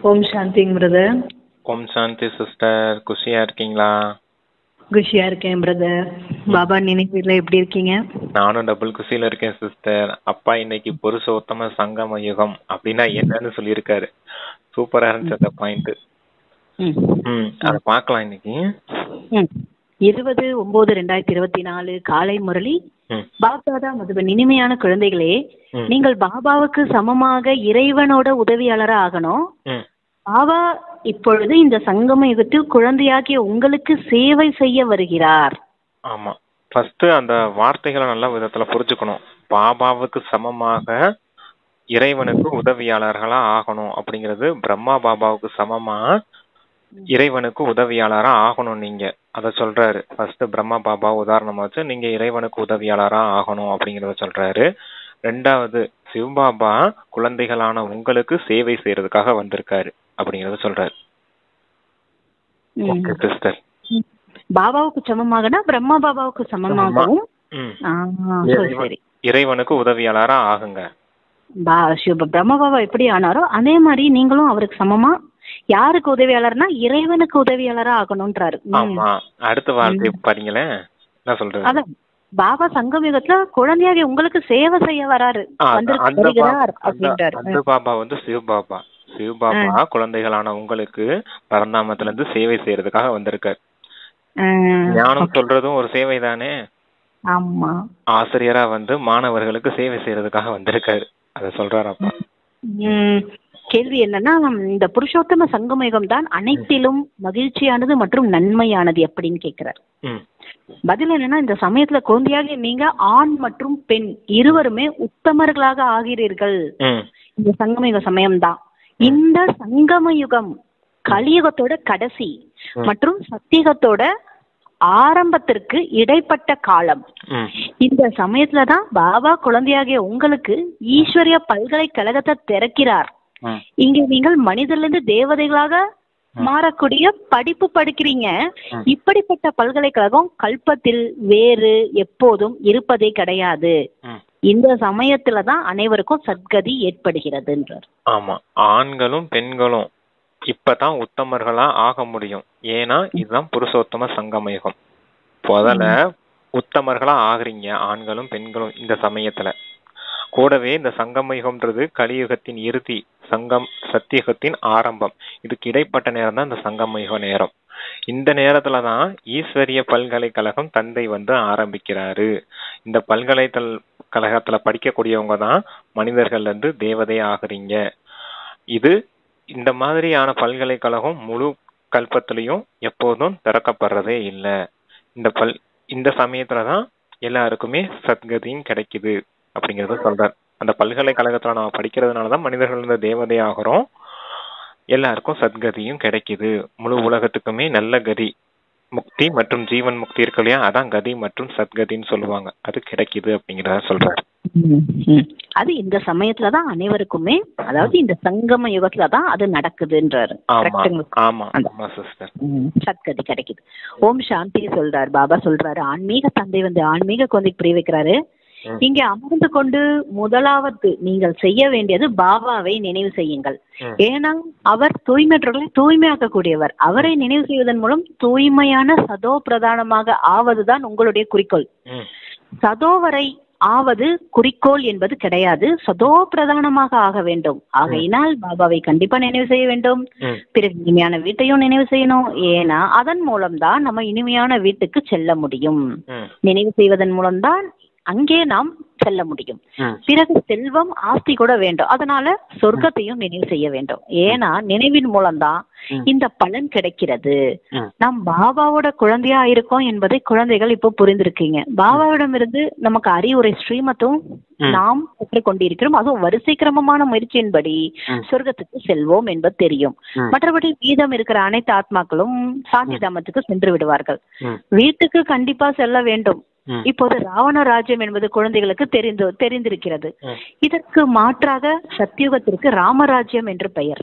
ஓம் சாந்திங் brother. ஓம் சாந்தி sister. குஷியா இருக்கீங்களா? குஷியா இருக்கேன் பிரதர். பாபா நினைவுல எப்படி இருக்கீங்க? நானும் டபுள் குஷியில இருக்கேன் சிஸ்டர். அப்பா இன்னைக்கு புருஷோத்தம சங்கம யுகம் அப்படின்னா என்னன்னு சொல்லியிருக்காரு. சூப்பரா இருந்துச்சு அந்த பாயிண்ட். அதை பார்க்கலாம் இன்னைக்கு. 20/9/2024 காலை முரளி. பாப்தாதா மதுபன். இனிமையான குழந்தைகளே, நீங்கள் பாபாவுக்கு சமமாக இறைவனோட உதவியாளரா ஆகணும். பாபா இப்பொழுது இந்த சங்கம யுகத்தில் குழந்தையாகிய உங்களுக்கு சேவை செய்ய வருகிறார். ஆமா, ஃபர்ஸ்ட் அந்த வார்த்தைகளை நல்ல விதத்துல புரிஞ்சுக்கணும். பாபாவுக்கு சமமாக இறைவனுக்கு உதவியாளர்களா ஆகணும் அப்படிங்கிறது. பிரம்மா பாபாவுக்கு சமமா இறைவனுக்கு உதவியாளரா ஆகணும் நீங்க, அத சொல்றாரு. ஃபர்ஸ்ட் பிரம்மா பாபா உதாரணமா வச்சு நீங்க இறைவனுக்கு உதவியாளரா ஆகணும் அப்படிங்கறத சொல்றாரு. ரெண்டாவது, சிவபாபா குழந்தைகளான உங்களுக்கு சேவை செய்யறதுக்காக வந்திருக்காரு அப்படிங்கறத சொல்றாரு. Okay sister. பாபாவுக்கு சமமாகனா பிரம்மா பாபாவுக்கு சமமாகவும் இறைவனுக்கு உதவியாளரா ஆகுங்க. பிரம்மா பாபா எப்படி ஆனாரோ அதே மாதிரி நீங்களும் அவருக்கு சமமா யாருக்கு உதவியாளர்னா இறைவனுக்கு உதவியாளரா ஆகணும்ன்றாரு. ஆமா, அடுத்த வார்த்தை பாருங்களேன் என்ன சொல்றாரு. அதான் பாபா சங்கமயுகத்துல குழந்தையாக உங்களுக்கு சேவை செய்ய வராரு. அந்த பாபா வந்து சிவபாபா. சிவபாபா குழந்தைகளான உங்களுக்கு பரந்தாமத்துல இருந்து சேவை செய்யறதுக்காக வந்திருக்காரு. ஞானம் சொல்றதும் ஒரு சேவை தானே. ஆமா, ஆசிரியரா வந்து மாணவர்களுக்கு சேவை செய்யறதுக்காக வந்திருக்காரு. அத சொல்றாரு அப்பா. கேள்வி என்னன்னா, இந்த புருஷோத்தம சங்கமயுகம் தான் அனைத்திலும் மகிழ்ச்சியானது மற்றும் நன்மையானது அப்படின்னு கேக்குறாரு. பதில் என்னன்னா, இந்த சமயத்துல குழந்தையாக நீங்க ஆண் மற்றும் பெண் இருவருமே உத்தமர்களாக ஆகிறீர்கள். இந்த சங்கமயுக சமயம்தான். இந்த சங்கமயுகம் கலியுகத்தோட கடைசி மற்றும் சத்தியுகத்தோட ஆரம்பத்திற்கு இடைப்பட்ட காலம். இந்த சமயத்துலதான் பாபா குழந்தையாகிய உங்களுக்கு ஈஸ்வரிய பல்கலைக்கழகத்தை திறக்கிறார். இங்க நீங்கள் மனிதர்ல இருந்து தேவதைகளாக மாறக்கூடிய படிப்பு படிக்கிறீங்க. இப்படிப்பட்ட பல்கலைக்கழகம் கல்பத்தில் வேறு எப்போதும் இருப்பதே கிடையாது. இந்த சமயத்துலதான் அனைவருக்கும் சத்கதி ஏற்படுகிறதுன்றார். ஆமா, ஆண்களும் பெண்களும் இப்பதான் உத்தமர்களா ஆக முடியும். ஏன்னா இதுதான் புருஷோத்தம சங்கமயுகம். முதல்ல உத்தமர்களா ஆகுறீங்க ஆண்களும் பெண்களும் இந்த சமயத்துல. கூடவே இந்த சங்கமயுகம்ன்றது கலியுகத்தின் இறுதி, சத்தியுகத்தின் ஆரம்பம். இதுக்கு இடைப்பட்ட நேரம் தான் இந்த சங்கமயுக நேரம். இந்த நேரத்துலதான் ஈஸ்வரிய பல்கலைக்கழகம் தந்தை வந்து ஆரம்பிக்கிறாரு. இந்த பல்கலைக்கழகத்துல படிக்கக்கூடியவங்க தான் மனிதர்கள்ல இருந்து தேவதை ஆகுறீங்க. இது இந்த மாதிரியான பல்கலைக்கழகம் முழு கல்பத்திலையும் எப்போதும் திறக்கப்படுறதே இல்லை. இந்த சமயத்துலதான் எல்லாருக்குமே சத்கதியும் கிடைக்குது அப்படிங்கறத சொல்றார். அந்த பல்கலைக்கழகத்துல நம்ம படிக்கிறதுனாலதான் மனிதர்கள் இந்த தேவதை ஆகிறோம். எல்லாருக்கும் சத்கதியும் கிடைக்குது. முழு உலகத்துக்குமே நல்ல கதி, முக்தி மற்றும் ஜீவன் முக்தி இருக்கு இல்லையா, அதான் கதி மற்றும் சத்கதின்னு சொல்லுவாங்க. அது கிடைக்குது அப்படிங்கிறத சொல்றாரு. அது இந்த சமயத்துலதான் அனைவருக்குமே, அதாவது இந்த சங்கம யுகத்துலதான் அது நடக்குதுன்றாரு. சத்கதி கிடைக்குது. ஓம் சாந்தி சொல்றாரு. பாபா சொல்றாரு, ஆன்மீக தந்தை வந்து ஆன்மீக குழந்தைக்கு புரிய வைக்கிறாரு. இங்கே அமர்ந்து கொண்டு முதலாவது நீங்கள் செய்ய வேண்டியது பாபாவை நினைவு செய்யுங்கள். ஏன்னா அவர் தூய்மையற்றவர்களை தூய்மையாக்கக்கூடியவர். அவரை நினைவு செய்வதன் மூலம் தூய்மையான சதோ பிரதானமாக ஆவதுதான் உங்களுடைய குறிக்கோள். சதோவரை ஆவது குறிக்கோள் என்பது கிடையாது. சதோ பிரதானமாக ஆக வேண்டும். ஆகையினால் பாபாவை கண்டிப்பா நினைவு செய்ய வேண்டும். பிறகு இனிமையான வீட்டையும் நினைவு செய்யணும். ஏன்னா அதன் மூலம்தான் நம்ம இனிமையான வீட்டுக்கு செல்ல முடியும். நினைவு செய்வதன் மூலம்தான் அங்கே நாம் செல்ல முடியும். பிறகு செல்வம் ஆஸ்தி கூட வேண்டும். அதனால சொர்க்கத்தையும் நினைவு செய்ய வேண்டும். ஏன்னா நினைவின் மூலம்தான் இந்த பலன் கிடைக்கிறது. நாம் பாபாவோட குழந்தையா இருக்கோம் என்பதை குழந்தைகள் இப்போ புரிந்திருக்கீங்க. பாபாவிடம் இருந்து நமக்கு அறிவுரை ஸ்ரீமத்தும் நாம் பெற்றுக்கொண்டிருக்கிறோம். அதுவும் வரிசை கிரமமான முயற்சியின்படி சொர்க்கத்துக்கு செல்வோம் என்பது தெரியும். மற்றபடி மீதம் இருக்கிற அனைத்து ஆத்மாக்களும் சாந்தி தாமத்துக்கு சென்று விடுவார்கள். வீட்டுக்கு கண்டிப்பா செல்ல வேண்டும். இப்போது ராவண ராஜ்யம் என்பது குழந்தைகளுக்கு தெரிந்திருக்கிறது. இதற்கு மாற்றாக சத்தியுகத்திற்கு ராமராஜ்யம் என்று பெயர்.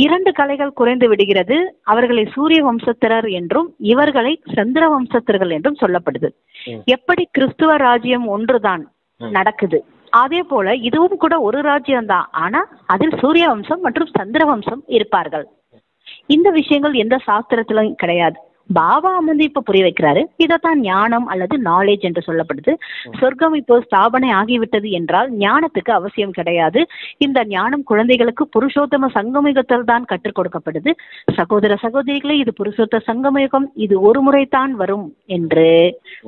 2 கலைகள் குறைந்து விடுகிறது. அவர்களை சூரிய வம்சத்தினர் என்றும் இவர்களை சந்திர வம்சத்தினர்கள் என்றும் சொல்லப்படுது. எப்படி கிறிஸ்துவ ராஜ்யம் ஒன்றுதான் நடக்குது, அதே போல இதுவும் கூட ஒரு ராஜ்யம் தான், ஆனா அதில் சூரிய வம்சம் மற்றும் சந்திர வம்சம் இருப்பார்கள். இந்த விஷயங்கள் எந்த சாஸ்திரத்திலும் கிடையாது. பாபா அமர்ந்து இப்ப புரிய வைக்கிறாரு. இதைத்தான் ஞானம் அல்லது நாலேஜ் என்று சொல்லப்படுது. சொர்க்கம் இப்போ ஸ்தாபனை ஆகிவிட்டது என்றால் ஞானத்துக்கு அவசியம் கிடையாது. இந்த ஞானம் குழந்தைகளுக்கு புருஷோத்தம சங்கமயுகத்தில் தான் கற்றுக் கொடுக்கப்படுது. சகோதர சகோதரிகளே, இது புருஷோத்த சங்கமயுகம், இது ஒரு முறைதான் வரும் என்று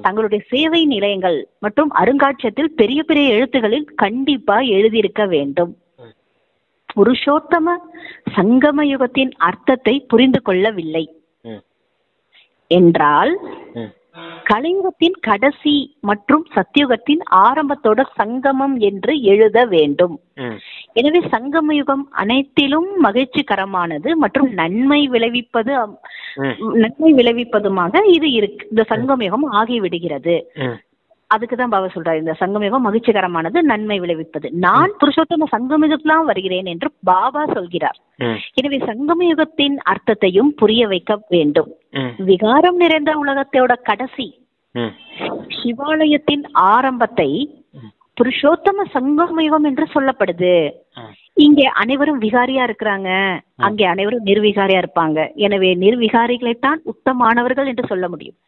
தங்களுடைய சேவை நிலையங்கள் மற்றும் அருங்காட்சியகத்தில் பெரிய பெரிய எழுத்துகளில் கண்டிப்பா எழுதியிருக்க வேண்டும். புருஷோத்தம சங்கம யுகத்தின் அர்த்தத்தை புரிந்து கொள்ளவில்லை என்றால் கலியுகத்தின் கடைசி மற்றும் சத்தியுகத்தின் ஆரம்பத்தோட சங்கமம் என்று எழுத வேண்டும். எனவே சங்கம யுகம் அனைத்திலும் மகிழ்ச்சிகரமானது மற்றும் நன்மை விளைவிப்பதுமாக இது இருக்கு. இந்த சங்கம யுகம் ஆகிவிடுகிறது. அதுக்குதான் பாபா சொல்றாரு, இந்த சங்கமயுகம் மகிழ்ச்சிகரமானது, நன்மை விளைவிப்பது. நான் புருஷோத்தம சங்கமயுகத்தான் வருகிறேன் என்று பாபா சொல்கிறார். எனவே சங்கமயுகத்தின் அர்த்தத்தையும் புரிய வைக்க வேண்டும். விகாரம் நிறைந்த உலகத்தோட கடைசி சிவாலயத்தின் ஆரம்பத்தை புருஷோத்தம சங்கமயுகம் என்று சொல்லப்படுது. இங்கே அனைவரும் விகாரியா இருக்கிறாங்க, அங்கே அனைவரும் நிர்விகாரியா இருப்பாங்க. எனவே நிர்விகாரிகளைத்தான் உத்தமானவர்கள் என்று சொல்ல முடியும்.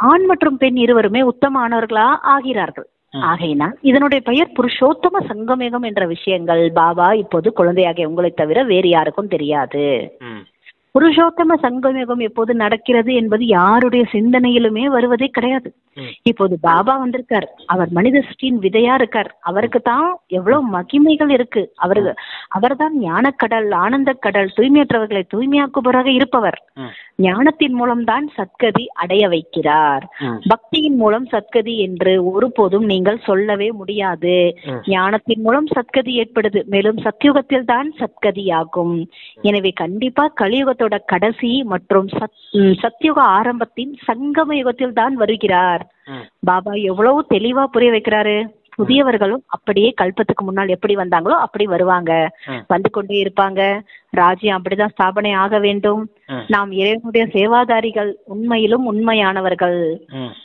ஆண் மற்றும் பெண் இருவருமே உத்தமானவர்களா ஆகிறார்கள். ஆகையினால் இதனுடைய பெயர் புருஷோத்தம சங்கமயுகம் என்ற விஷயங்கள் பாபா இப்போது குழந்தையாகிய உங்களை தவிர வேறு யாருக்கும் தெரியாது. புருஷோத்தம சங்கமயுகம் எப்போது நடக்கிறது என்பது யாருடைய சிந்தனையிலுமே வருவதே கிடையாது. இப்போது பாபா வந்திருக்கார், அவர் மனித சிருஷ்டியின் விதையா இருக்கார். அவருக்கு தான் எவ்வளவு மகிமைகள் இருக்கு. அவர் தான் ஞானக்கடல், ஆனந்த கடல், தூய்மையற்றவர்களை தூய்மையாக்குபவராக இருப்பவர். ஞானத்தின் மூலம் தான் சத்கதி அடைய வைக்கிறார். பக்தியின் மூலம் சத்கதி என்று ஒருபோதும் நீங்கள் சொல்லவே முடியாது. ஞானத்தின் மூலம் சத்கதி ஏற்படுது, மேலும் சத்யுகத்தில் தான் சத்கதியாகும். எனவே கண்டிப்பா கலியுகத்தோட கடைசி மற்றும் சத்யுக ஆரம்பத்தின் சங்கம யுகத்தில் தான் வருகிறார். பாபா எவ்வளவு தெளிவா புரிய வைக்கிறாரு. புதியவர்களும் அப்படியே கல்பத்துக்கு முன்னால் எப்படி வந்தாங்களோ அப்படி வருவாங்க, வந்து கொண்டே இருப்பாங்க. ராஜ்யம் அப்படிதான் ஸ்தாபனை ஆக வேண்டும். நாம் இறைவனுடைய சேவாதாரிகள், உண்மையிலும் உண்மையானவர்கள்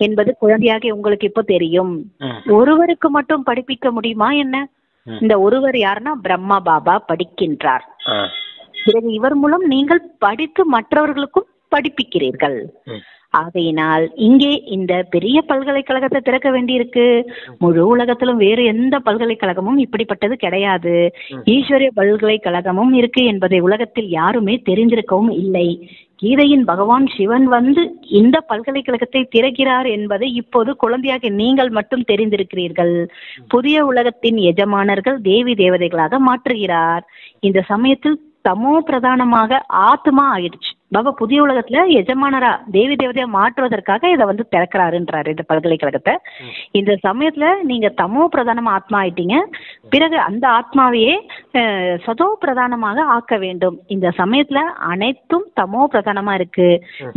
என்பது குழந்தையாக உங்களுக்கு இப்போ தெரியும். ஒருவருக்கு மட்டும் படிப்பிக்க முடியுமா என்ன? இந்த ஒருவர் யாருன்னா பிரம்மா பாபா படிக்கின்றார். பிறகு இவர் மூலம் நீங்கள் படித்து மற்றவர்களுக்கும் படிப்பிக்கிறீர்கள். ஆகையினால் இங்கே இந்த பெரிய பல்கலைக்கழகத்தை திறக்க வேண்டியிருக்கு. முழு உலகத்திலும் வேறு எந்த பல்கலைக்கழகமும் இப்படிப்பட்டது கிடையாது. ஈஸ்வரிய பல்கலைக்கழகமும் இருக்கு என்பதை உலகத்தில் யாருமே தெரிந்திருக்கவும் இல்லை. கீதையின் பகவான் சிவன் வந்து இந்த பல்கலைக்கழகத்தை திறக்கிறார் என்பதை இப்போது குழந்தையாக நீங்கள் மட்டும் தெரிந்திருக்கிறீர்கள். புதிய உலகத்தின் எஜமானர்கள் தேவி தேவதைகளாக மாற்றுகிறார். இந்த சமயத்தில் தமோ பிரதானமாக ஆத்மா ஆயிடுச்சு. பாபா புதிய உலகத்துல எஜமானரா தேவி தேவதையா மாற்றுவதற்காக இதை வந்து திறக்கிறாருன்றாரு இந்த பல்கலைக்கழகத்தை. இந்த சமயத்துல நீங்க தமோ பிரதானமா ஆத்மா ஆயிட்டீங்க. பிறகு அந்த ஆத்மாவையே சதோ பிரதானமாக ஆக்க வேண்டும். இந்த சமயத்துல அனைத்தும் தமோ பிரதானமா இருக்கு.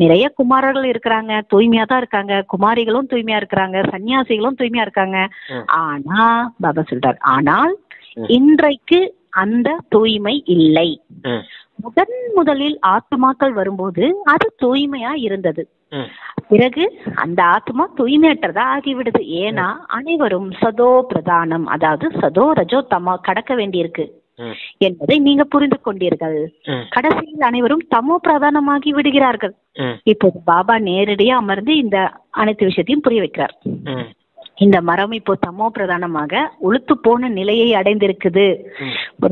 நிறைய குமாரர்கள் இருக்கிறாங்க, தூய்மையா தான் இருக்காங்க. குமாரிகளும் தூய்மையா இருக்கிறாங்க, சன்னியாசிகளும் தூய்மையா இருக்காங்க. ஆனா பாபா சொல்றாரு, ஆனால் இன்றைக்கு அந்த தூய்மை இல்லை. முதலில் ஆத்மாக்கள் வரும்போது அது தூய்மையா இருந்தது. பிறகு அந்த ஆத்மா தூய்மையற்றதா ஆகிவிடுது. ஏன்னா அனைவரும் சதோ பிரதானம், அதாவது சதோ ரஜோ தமோ கடக்க வேண்டியிருக்கு என்பதை நீங்க புரிந்து கொண்டீர்கள். கடைசியில் அனைவரும் தமோ பிரதானமாகி விடுகிறார்கள். இப்போது பாபா நேரடியா அமர்ந்து இந்த அனைத்து விஷயத்தையும் புரிய வைக்கிறார். இந்த மரம் இப்போ தமோ பிரதானமாக உளுத்து போன நிலையை அடைந்திருக்குது,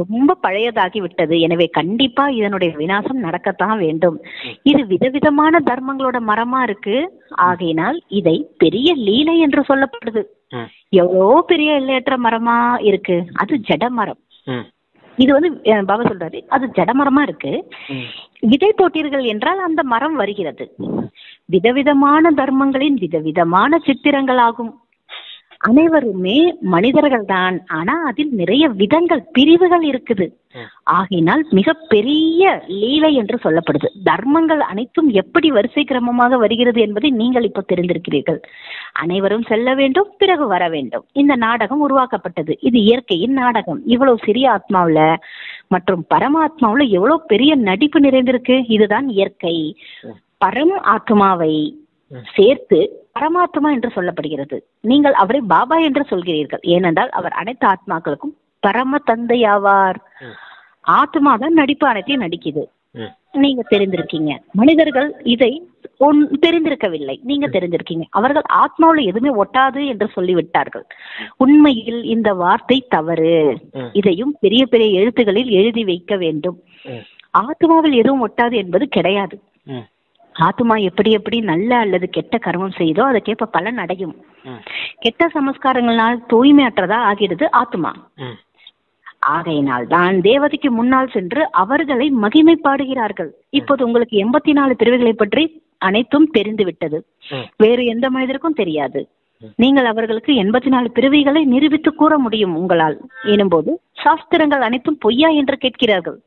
ரொம்ப பழையதாகி விட்டது. எனவே கண்டிப்பா இதனுடைய விநாசம் நடக்கத்தான் வேண்டும். இது விதவிதமான தர்மங்களோட மரமா இருக்கு. ஆகையினால் இதை பெரிய லீலை என்று சொல்லப்படுது. எவ்வளோ பெரிய எல்லையற்ற மரமா இருக்கு. அது ஜட மரம். இது வந்து பாபா சொல்றாரு, அது ஜடமரமா இருக்கு. விதை போட்டீர்கள் என்றால் அந்த மரம் வருகிறது. விதவிதமான தர்மங்களின் விதவிதமான சித்திரங்கள் ஆகும். அனைவருமே மனிதர்கள் தான், ஆனா அதில் நிறைய விதங்கள், பிரிவுகள் இருக்குது. ஆகையினால் மிக பெரிய லீலை என்று சொல்லப்படுது. தர்மங்கள் அனைத்தும் எப்படி வரிசை கிரமமாக வருகிறது என்பதை நீங்கள் இப்போ தெரிந்திருக்கிறீர்கள். அனைவரும் செல்ல வேண்டும், பிறகு வர வேண்டும். இந்த நாடகம் உருவாக்கப்பட்டது. இது இயற்கையின் நாடகம். இவ்வளவு சிறிய ஆத்மாவுல மற்றும் பரமாத்மாவுல எவ்வளவு பெரிய நடிப்பு நிறைந்திருக்கு. இதுதான் இயற்கை. பரம் ஆத்மாவை சேர்த்து பரமாத்மா என்று சொல்லப்படுகிறது. நீங்கள் அவரை பாபா என்று சொல்கிறீர்கள். ஏனென்றால் அவர் அனைத்து ஆத்மாக்களுக்கும் பரம தந்தையாவார். ஆத்மா தான் நடிப்பு அனைத்தையும் நடிக்குது. நீங்க தெரிந்திருக்கீங்க. மனிதர்கள் இதை தெரிந்திருக்கவில்லை, நீங்க தெரிஞ்சிருக்கீங்க. அவர்கள் ஆத்மாவில் எதுவுமே ஒட்டாது என்று சொல்லிவிட்டார்கள். உண்மையில் இந்த வார்த்தை தவறு. இதையும் பெரிய பெரிய எழுத்துகளில் எழுதி வைக்க வேண்டும். ஆத்மாவில் எதுவும் ஒட்டாது என்பது கிடையாது. ஆத்மா எப்படி எப்படி நல்ல அல்லது கெட்ட கர்மம் செய்தோ அதுக்கேற்ப பலன் அடையும். கெட்ட சமஸ்காரங்களால் தூய்மையற்றதா ஆகிடுது ஆத்மா. ஆகையினால் தான் தேவதைக்கு முன்னால் சென்று அவர்களை மகிமை பாடுகிறார்கள். இப்போது உங்களுக்கு 84 பிரிவுகளை பற்றி அனைத்தும் தெரிந்து விட்டது. வேறு எந்த மனிதருக்கும் தெரியாது. நீங்கள் அவர்களுக்கு 84 பிறவிகளை நிரூபித்து கூற முடியும் உங்களால் எனும்போது சாஸ்திரங்கள் அனைத்தும் பொய்யா என்று கேட்கிறார்கள்.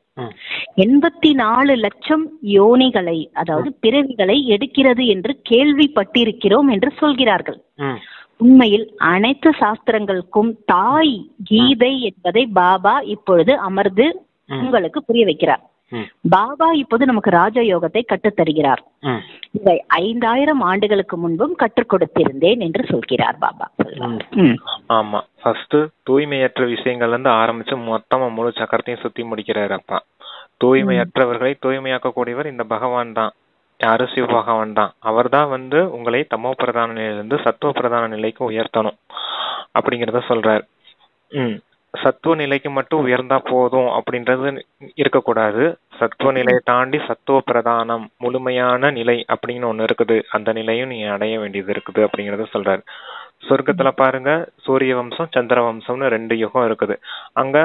84 லட்சம் யோனிகளை, அதாவது பிறவிகளை எடுக்கிறது என்று கேள்விப்பட்டிருக்கிறோம் என்று சொல்கிறார்கள். உண்மையில் அனைத்து சாஸ்திரங்களுக்கும் தாய் கீதை என்பதை பாபா இப்பொழுது அமர்ந்து உங்களுக்கு புரிய வைக்கிறார். பாபா இப்போது நமக்கு ராஜயோகத்தை கற்றுத்தருகிறார். இதை 5000 ஆண்டுகளுக்கு முன்பும் கற்றுக் கொடுத்திருந்தேன் என்று சொல்கிறார் பாபா. ஆமா, ஃபர்ஸ்ட் தூய்மையற்ற விஷயங்கள்ல இருந்து ஆரம்பிச்சு மொத்தமா முழு சக்கரத்தையும் சுத்தி முடிக்கிறாரு அப்பா. தூய்மையற்றவர்களை தூய்மையாக்க கூடியவர் இந்த பகவான் தான். யாரு? சிவ பகவான் தான். அவர் தான் உங்களை தமோ பிரதான நிலையிலிருந்து சத்துவ பிரதான நிலைக்கு உயர்த்தணும் அப்படிங்கறத சொல்றாரு. சத்துவ நிலைக்கு மட்டும் உயர்ந்தா போதும் அப்படின்றது இருக்கக்கூடாது. சத்துவ நிலையை தாண்டி சத்துவ பிரதானம் முழுமையான நிலை அப்படின்னு ஒண்ணு இருக்குது. அந்த நிலையும் நீ அடைய வேண்டியது இருக்குது அப்படிங்கறத சொல்றாரு. சொர்க்கத்துல பாருங்க, சூரிய வம்சம் சந்திர வம்சம்னு 2 யுகம் இருக்குது. அங்க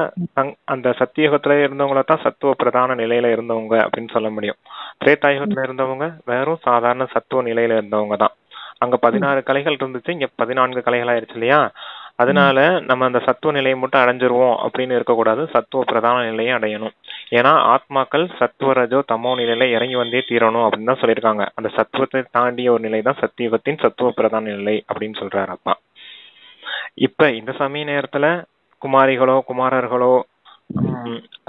அந்த சத்தியுகத்துல இருந்தவங்கள தான் சத்துவ பிரதான நிலையில இருந்தவங்க அப்படின்னு சொல்ல முடியும். திரேதாயுகத்துல இருந்தவங்க வெறும் சாதாரண சத்துவ நிலையில இருந்தவங்க தான். அங்க 16 கலைகள் இருந்துச்சு, இங்க 14 கலைகள் ஆயிடுச்சு இல்லையா? அதனால நம்ம அந்த சத்துவ நிலையை மட்டும் அடைஞ்சிருவோம் அப்படின்னு இருக்கக்கூடாது. சத்துவ பிரதான நிலையை அடையணும். ஏன்னா ஆத்மாக்கள் சத்துவ ரஜோ தமோ நிலையில இறங்கி வந்தே தீரணும் அப்படின்னு தான் சொல்லியிருக்காங்க. அந்த சத்துவத்தை தாண்டிய ஒரு நிலை தான் சத்தியுகத்தின் சத்துவ பிரதான நிலை அப்படின்னு சொல்றாரு அப்பா. இப்ப இந்த சமய நேரத்துல குமாரிகளோ குமாரர்களோ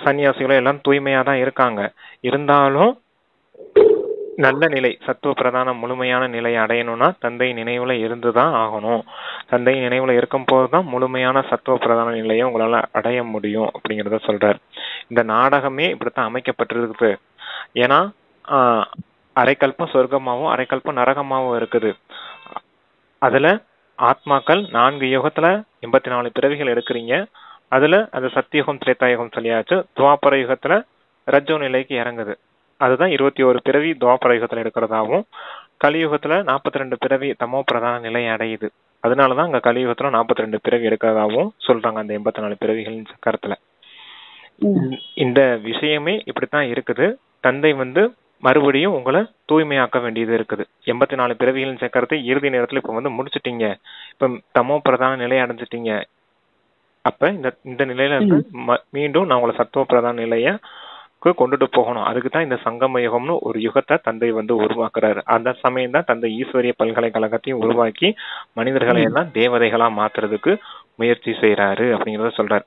சன்னியாசிகளோ எல்லாம் தூய்மையா தான் இருக்காங்க. இருந்தாலும் நல்ல நிலை சத்துவ பிரதான முழுமையான நிலையை அடையணும்னா தந்தை நினைவுல இருந்துதான் ஆகணும். தந்தை நினைவுல இருக்கும் போதுதான் முழுமையான சத்துவ பிரதான நிலையை உங்களால அடைய முடியும் அப்படிங்கறத சொல்றாரு. இந்த நாடகமே இப்படித்தான் அமைக்கப்பட்டிருக்கு. ஏன்னா அரைக்கல்பம் சொர்க்கமாவும் அரைக்கல்பம் நரகமாவும் இருக்குது. அதுல ஆத்மாக்கள் 4 யுகத்துல 84 பிறவிகள் எடுக்கிறீங்க. அதுல அது சத்தியுகம் திரேதாயுகம் சொல்லியாச்சு. துவாபர யுகத்துல ரஜோ நிலைக்கு இறங்குது. அதுதான் 21 பிறவி துவாபர யுகத்துல எடுக்கிறதாவும், கலியுகத்துல 42 பிறவி தமோ பிரதான நிலையை அடையுது. அதனாலதான் அங்க கலியுகத்துல 42 பிறவி எடுக்கிறதாவும் சொல்றாங்க அந்த 84 பிறவிகளின் சக்கரத்துல. இந்த விஷயமே இப்படித்தான் இருக்குது. தந்தை மறுபடியும் உங்களை தூய்மையாக்க வேண்டியது இருக்குது. 84 பிறவிகளின் சக்கரத்தை இறுதி நேரத்துல இப்ப முடிச்சுட்டீங்க. இப்ப தமோ பிரதான நிலையை அடைஞ்சிட்டீங்க. அப்ப இந்த நிலையில மீண்டும் நான் உங்களை சத்துவ பிரதான நிலைய கொண்டுட்டு போகணும். அதுக்குதான் இந்த சங்கம யுகம்னு ஒரு யுகத்தை தந்தை உருவாக்குறாரு. அந்த சமயம் தான் தந்தை ஈஸ்வரிய பல்கலைக்கழகத்தையும் உருவாக்கி மனிதர்களை எல்லாம் தேவதைகளா மாத்துறதுக்கு முயற்சி செய்யறாரு அப்படிங்கறத சொல்றாரு.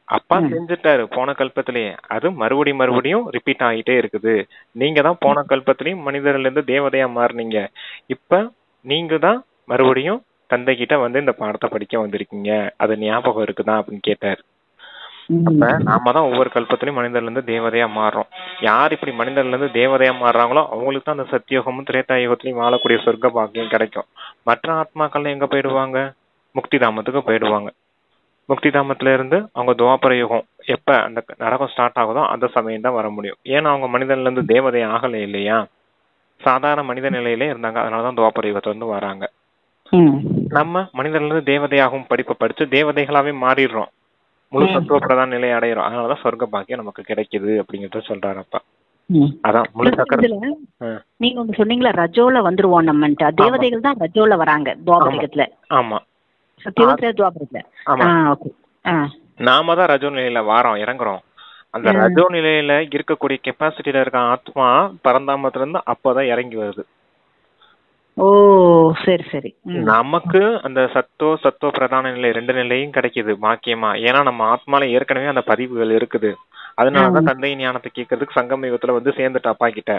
அப்பா செஞ்சுட்டாரு போன கல்பத்திலேயே. அது மறுபடியும் ரிப்பீட் ஆகிட்டே இருக்குது. நீங்க தான் போன கல்பத்திலயும் மனிதர்ல இருந்து தேவதையா மாறினீங்க. இப்ப நீங்க தான் மறுபடியும் தந்தை கிட்ட இந்த பாடத்தை படிக்க வந்திருக்கீங்க. அது ஞாபகம் இருக்குதா அப்படின்னு கேட்டாரு. அப்ப நாம தான் ஒவ்வொரு கல்பத்திலயும் மனிதர்ல இருந்து தேவதையா மாறுறோம். யார் இப்படி மனிதர்ல இருந்து தேவதையா மாறுறாங்களோ அவங்களுக்கு தான் அந்த சத்தியோகமும் திரேதாயுகத்திலையும் வாழக்கூடிய சொர்க்க பாக்கியம் கிடைக்கும். மற்ற ஆத்மாக்கள் எங்க போயிடுவாங்க? முக்தி தாமத்துக்கு போயிடுவாங்க. முக்தி தாமத்துல இருந்து அவங்க துவாபர யுகம் எப்ப அந்த நரகம் ஸ்டார்ட் ஆகுதோ அந்த சமயம் தான் வர முடியும். ஏன்னா அவங்க மனிதன்ல இருந்து தேவதை ஆகல இல்லையா? சாதாரண மனித நிலையிலே இருந்தாங்க. அதனாலதான் துவாபர யுகத்துல இருந்து வராங்க. நம்ம மனிதன்ல இருந்து தேவதையாகவும் படிப்பை படிச்சு தேவதைகளாவே மாறிடுறோம். முழு சத்துவ பிரதான நிலையை அடையிறோம். அதனாலதான் சொர்க்க பாக்கியம் நமக்கு கிடைக்குது அப்படிங்கறத சொல்றாருப்பா. அதான் முழு சக்கரம். நீங்க ஒண்ணு சொன்னீங்களா, ரஜோல வந்துருவோம் நம்மன்ட்டு. தேவதைகள் தான் ரஜோல வராங்க துவாபரத்துல. ஆமா, சத்தியவத்துல துவாபரத்துல. நாம தான் ரஜோ நிலையில வாரோம் இறங்குறோம். அந்த ரஜோ நிலையில இருக்கக்கூடிய கெப்பாசிட்டியில இருக்க ஆத்மா பரந்தாமத்துல இருந்து அப்பதான் இறங்கி வருது. ஓ சரி சரி. நமக்கு அந்த சத்துவ பிரதான நிலை 2 நிலையும் கிடைக்குது பாக்கியமா. ஏன்னா நம்ம ஆத்மால ஏற்கனவே அந்த பதிவுகள் இருக்குது. அதனாலதான் தந்தை ஞானத்தை கேட்கறதுக்கு சங்கம யுகத்துல சேர்ந்துட்டு அப்பா கிட்ட.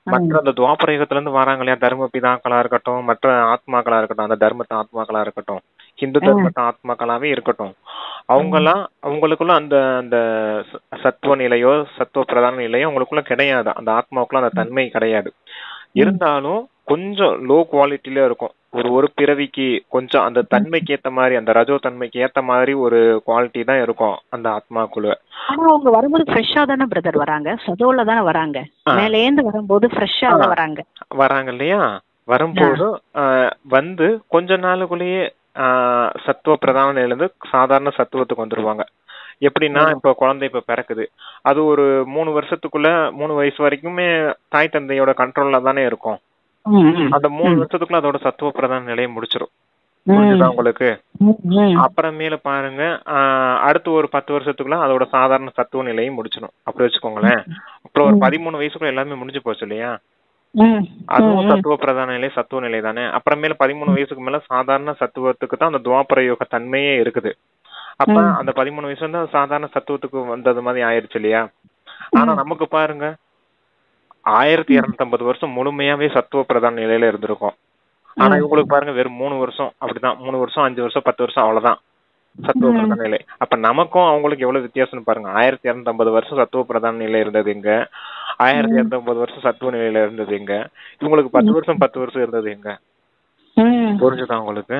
மற்ற அந்த துவாபர யுகத்துல இருந்து வராங்க இல்லையா, தர்ம பிதாக்களா இருக்கட்டும், மற்ற ஆத்மாக்களா இருக்கட்டும், அந்த தர்மத்தை ஆத்மாக்களா இருக்கட்டும், ஹிந்து தர்மத்தை ஆத்மாக்களாவே இருக்கட்டும், அவங்களுக்குள்ள அந்த அந்த சத்துவ நிலையோ சத்துவ பிரதான நிலையோ அவங்களுக்குள்ள கிடையாது. அந்த ஆத்மாவுக்குள்ள அந்த தன்மை கிடையாது. இருந்தாலும் கொஞ்சம் லோ குவாலிட்டில இருக்கும். ஒரு பிறவிக்கு கொஞ்சம் அந்த தன்மைக்கு ஏத்த மாதிரி, அந்த ரஜோ தன்மைக்கு ஏத்த மாதிரி ஒரு குவாலிட்டி தான் இருக்கும் அந்த ஆத்மாக்குள்ள. ஆனா அவங்க வரும்போது ஃப்ரெஷ்ஷா தானே பிரதர் வராங்க, சதோல தானே வராங்க, மேலேந்து வரும்போது ஃப்ரெஷ்ஷா வராங்க இல்லையா? வரும்போது வந்து கொஞ்ச நாளுக்குள்ளேயே சத்துவ பிரதான நிலையிலிருந்து சாதாரண சத்துவத்துக்கு வந்துருவாங்க. எப்படின்னா, இப்ப குழந்தை இப்ப பிறக்குது, அது ஒரு 3 வருஷத்துக்குள்ள 3 வயசு வரைக்குமே தாய் தந்தையோட கண்ட்ரோல்ல தானே இருக்கும். அந்த 3 வருஷத்துக்குள்ள அதோட சத்துவ பிரதான நிலையை முடிச்சிடும். புரிஞ்சுதா உங்களுக்கு? அப்புறமேல பாருங்க, அடுத்து ஒரு 10 வருஷத்துக்குள்ள அதோட சாதாரண சத்துவ நிலையை முடிச்சிடும். அப்படி வச்சுக்கோங்களேன். அப்புறம் ஒரு 13 வயசுக்குள்ள எல்லாமே முடிஞ்சு போச்சு இல்லையா? அதுவும் சத்துவ பிரதான நிலை சத்துவ நிலை தானே. அப்புறமேல 13 வயசுக்கு மேல சாதாரண சத்துவத்துக்கு தான் அந்த துவாபர யோக தன்மையே இருக்குது. அப்ப அந்த 13 வயசுல இருந்து சாதாரண சத்துவத்துக்கு வந்தது மாதிரி ஆயிடுச்சு இல்லையா? ஆனா நமக்கு பாருங்க 1250 வருஷம் முழுமையாவே சத்துவ பிரதான நிலையில இருந்திருக்கும். ஆனா இவங்களுக்கு பாருங்க வெறும் 3 வருஷம் அப்படிதான், 3 வருஷம் 5 வருஷம் 10 வருஷம் அவ்வளவுதான் சத்துவ பிரதான நிலை. அப்ப நமக்கும் அவங்களுக்கு எவ்வளவு வித்தியாசம் பாருங்க. 1250 வருஷம் சத்துவ பிரதான நிலை இருந்தது எங்க, 1250 வருஷம் சத்துவ நிலையில இருந்தது எங்க, இவங்களுக்கு 10 வருஷம் இருந்தது எங்க. புரிஞ்சுதான் உங்களுக்கு?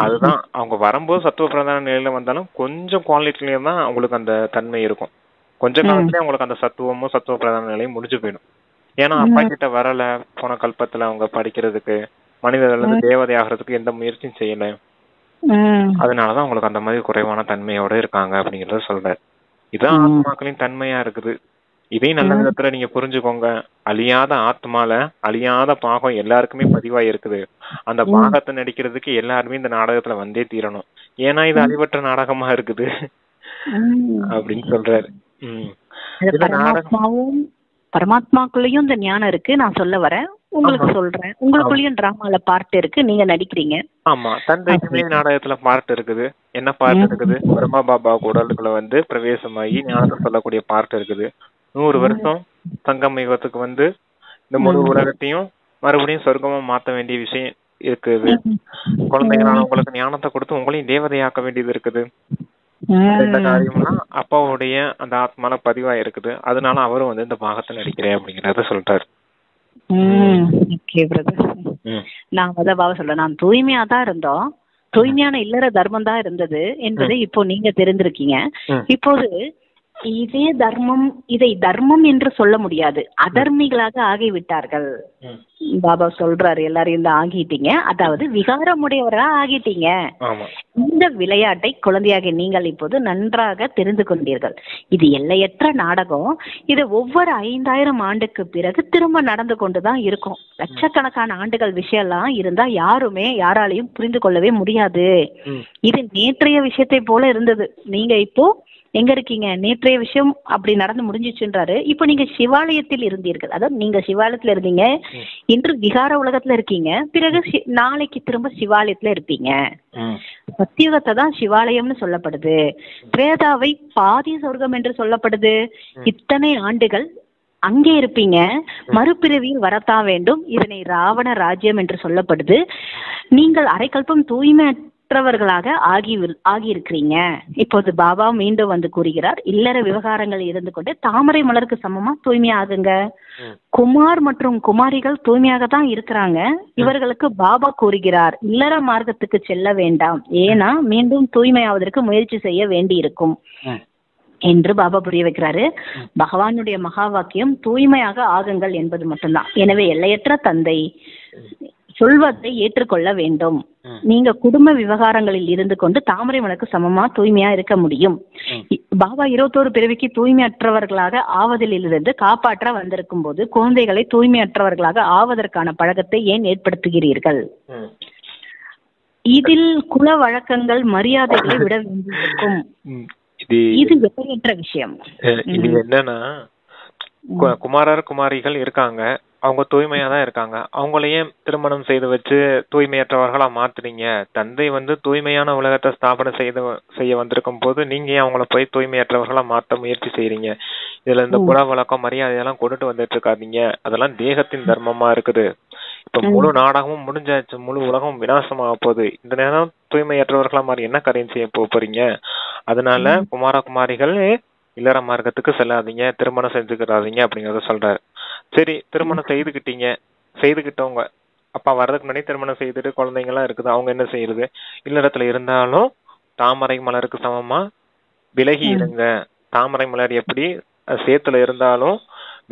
அதுதான், அவங்க வரும்போது சத்துவ பிரதான நிலையில வந்தாலும் கொஞ்சம் குவாலிட்டில தான் அவங்களுக்கு அந்த தன்மை இருக்கும். கொஞ்ச காலத்திலே அவங்களுக்கு அந்த சத்துவமும் சத்துவ பிரதான நிலையும் முடிஞ்சு போயிடும். ஏன்னா அப்பா கிட்ட வரல, போன கல்பத்துல அவங்க படிக்கிறதுக்கு, மனிதர்கள் இருந்து தேவதை ஆகிறதுக்கு எந்த முயற்சியும் செய்யல. அதனாலதான் அவங்களுக்கு அந்த மாதிரி குறைவான தன்மையோட இருக்காங்க அப்படிங்கறத சொல்றாரு. இதுதான் ஆத்மாக்களின் தன்மையா இருக்குது. இதையும் நல்ல விதத்துல நீங்க புரிஞ்சுக்கோங்க. அழியாத ஆத்மால அழியாத பாகம் எல்லாருக்குமே பதிவா இருக்குது. அந்த பாகத்தை நடிக்கிறதுக்கு எல்லாருமே இந்த நாடகத்துல வந்தே தீரணும். ஏன்னா இது அழிவற்ற நாடகமா இருக்குது அப்படின்னு சொல்றாரு. பரமாத்மாக்குள்ளயும் இந்த ஞானம் இருக்கு, நான் சொல்ல வரேன், உங்களுக்கு சொல்றேன். உங்களுக்குள்ளயும் டிராமால பார்ட் இருக்கு, நீங்க நடிக்கிறீங்க. ஆமா, தந்தைக்குமே நாடகத்துல பார்ட் இருக்குது. என்ன பார்ட் இருக்குது? பிரம்மா பாபா உடலுக்குள்ள வந்து பிரவேசமாகி ஞானத்தை சொல்லக்கூடிய பார்ட் இருக்குது. 100 வருஷம் சங்கம் யுகத்துக்கு வந்து இந்த முழு உலகத்தையும் மறுபடியும் சொர்க்கமா மாத்த வேண்டிய விஷயம் இருக்குது. குழந்தைகளான உங்களுக்கு ஞானத்தை கொடுத்து உங்களையும் தேவதையாக்க வேண்டியது இருக்குது. இந்த காரியம்லாம் அப்பாவுடைய அந்த ஆத்மால பதிவா இருக்குது. அதனால அவரும் வந்து இந்த பாகத்தை நடிக்கிறேன் அப்படிங்கறத சொல்றாரு. நான் பாபா சொல்றேன், நான் தூய்மையா தான் இருந்தோம், தூய்மையான இல்லற தர்மம் தான் இருந்தது என்பதை இப்போ நீங்க தெரிந்திருக்கீங்க. இப்போது இதே தர்மம், இதை தர்மம் என்று சொல்ல முடியாது, அதர்மிகளாக ஆகிவிட்டார்கள். பாபா சொல்றாரு, எல்லாரும் இந்த ஆகிட்டீங்க, அதாவது விகாரமுடையவரா ஆகிட்டீங்க. இந்த விளையாட்டை குழந்தையாக நீங்கள் இப்போது நன்றாக தெரிந்து கொண்டீர்கள். இது எல்லையற்ற நாடகம். இது ஒவ்வொரு 5000 ஆண்டுக்கு பிறகு திரும்ப நடந்து கொண்டுதான் இருக்கும். லட்சக்கணக்கான ஆண்டுகள் விஷயம் எல்லாம் இருந்தா யாராலையும் புரிந்து கொள்ளவே முடியாது. இது நேற்றைய விஷயத்தை போல இருந்தது. நீங்க இப்போ எங்க இருக்கீங்க? நேற்றைய விஷயம் அப்படி நடந்து முடிஞ்சிச்சுன்றாரு. இப்போ நீங்க சிவாலயத்தில் இருந்தீர்கள், அதாவது நீங்க சிவாலயத்துல இருந்தீங்க, இன்று விகார உலகத்துல இருக்கீங்க, பிறகு நாளைக்கு திரும்ப சிவாலயத்துல இருப்பீங்க. சத்தியுகத்தை தான் சிவாலயம்னு சொல்லப்படுது, திரேதாவை பாதி சொர்க்கம் என்று சொல்லப்படுது. இத்தனை ஆண்டுகள் அங்கே இருப்பீங்க, மறுபிறவியில் வரத்தான் வேண்டும். இதனை ராவண ராஜ்யம் என்று சொல்லப்படுது. நீங்கள் அரைக்கல்பம் தூய்மையற்றவர்களாக ஆகியிருக்கிறீங்க. இப்போது பாபா மீண்டும் வந்து கூறுகிறார், இல்லற விவகாரங்கள் இருந்து கொண்டு தாமரை மலருக்கு சமமா தூய்மையாகுங்க. குமார் மற்றும் குமாரிகள் தூய்மையாக தான் இருக்கிறாங்க. இவர்களுக்கு பாபா கூறுகிறார், இல்லற மார்க்கத்துக்கு செல்ல வேண்டாம், ஏன்னா மீண்டும் தூய்மையாவதற்கு முயற்சி செய்ய வேண்டி இருக்கும் என்று பாபா புரிய வைக்கிறாரு. பகவானுடைய மகா வாக்கியம் தூய்மையாக ஆகுங்கள் என்பது மட்டும்தான். எனவே எல்லையற்ற தந்தை சொல்வதை ஏற்றுக்கொள்ள வேண்டும். நீங்க குடும்ப விவகாரங்களில் இருந்து கொண்டு தாமரை மலருக்கு சமமா தூய்மையா இருக்க முடியும். பாபா 21 பிறவிக்கு தூய்மையற்றவர்களாக ஆவதில் இருந்து காப்பாற்ற வந்திருக்கும் போது குழந்தைகளை தூய்மையற்றவர்களாக ஆவதற்கான பழக்கத்தை ஏன் ஏற்படுத்துகிறீர்கள்? இதில் குல வழக்கங்கள் மரியாதைகளை விட வேண்டியிருக்கும். இது எல்லையற்ற விஷயம். இது என்னன்னா, குமாரர் குமாரிகள் இருக்காங்க, அவங்க தூய்மையா தான் இருக்காங்க. அவங்களையே திருமணம் செய்து வச்சு தூய்மையற்றவர்களா மாத்துறீங்க. தந்தை தூய்மையான உலகத்தை ஸ்தாபனை செய்ய வந்திருக்கும் போது நீங்க ஏன் அவங்கள போய் தூய்மையற்றவர்களா மாத்த முயற்சி செய்றீங்க? இதுல இந்த குல வழக்கம் மரியாதையெல்லாம் கொண்டுட்டு வந்துட்டு இருக்காதீங்க. அதெல்லாம் தேகத்தின் தர்மமா இருக்குது. இப்ப முழு நாடகமும் முடிஞ்சாச்சு, முழு உலகம் விநாசமாக போகுது. இந்த நேரம் தூய்மையற்றவர்களா மாறி என்ன காரியம் செய்ய போறீங்க? அதனால குமார குமாரிகள் இல்லற மார்க்கத்துக்கு செல்லாதீங்க, திருமணம் செஞ்சுக்கிறாதீங்க அப்படிங்கறத சொல்றாரு. சரி, திருமணம் செய்துகிட்டவங்க அப்பா வர்றதுக்கு முன்னாடி திருமணம் செய்துட்டு குழந்தைங்க எல்லாம் இருக்குது, அவங்க என்ன செய்யறது? இல்லறத்துல இருந்தாலும் தாமரை மலருக்கு சமமா விலகி இருங்க. தாமரை மலர் எப்படி சேத்துல இருந்தாலும்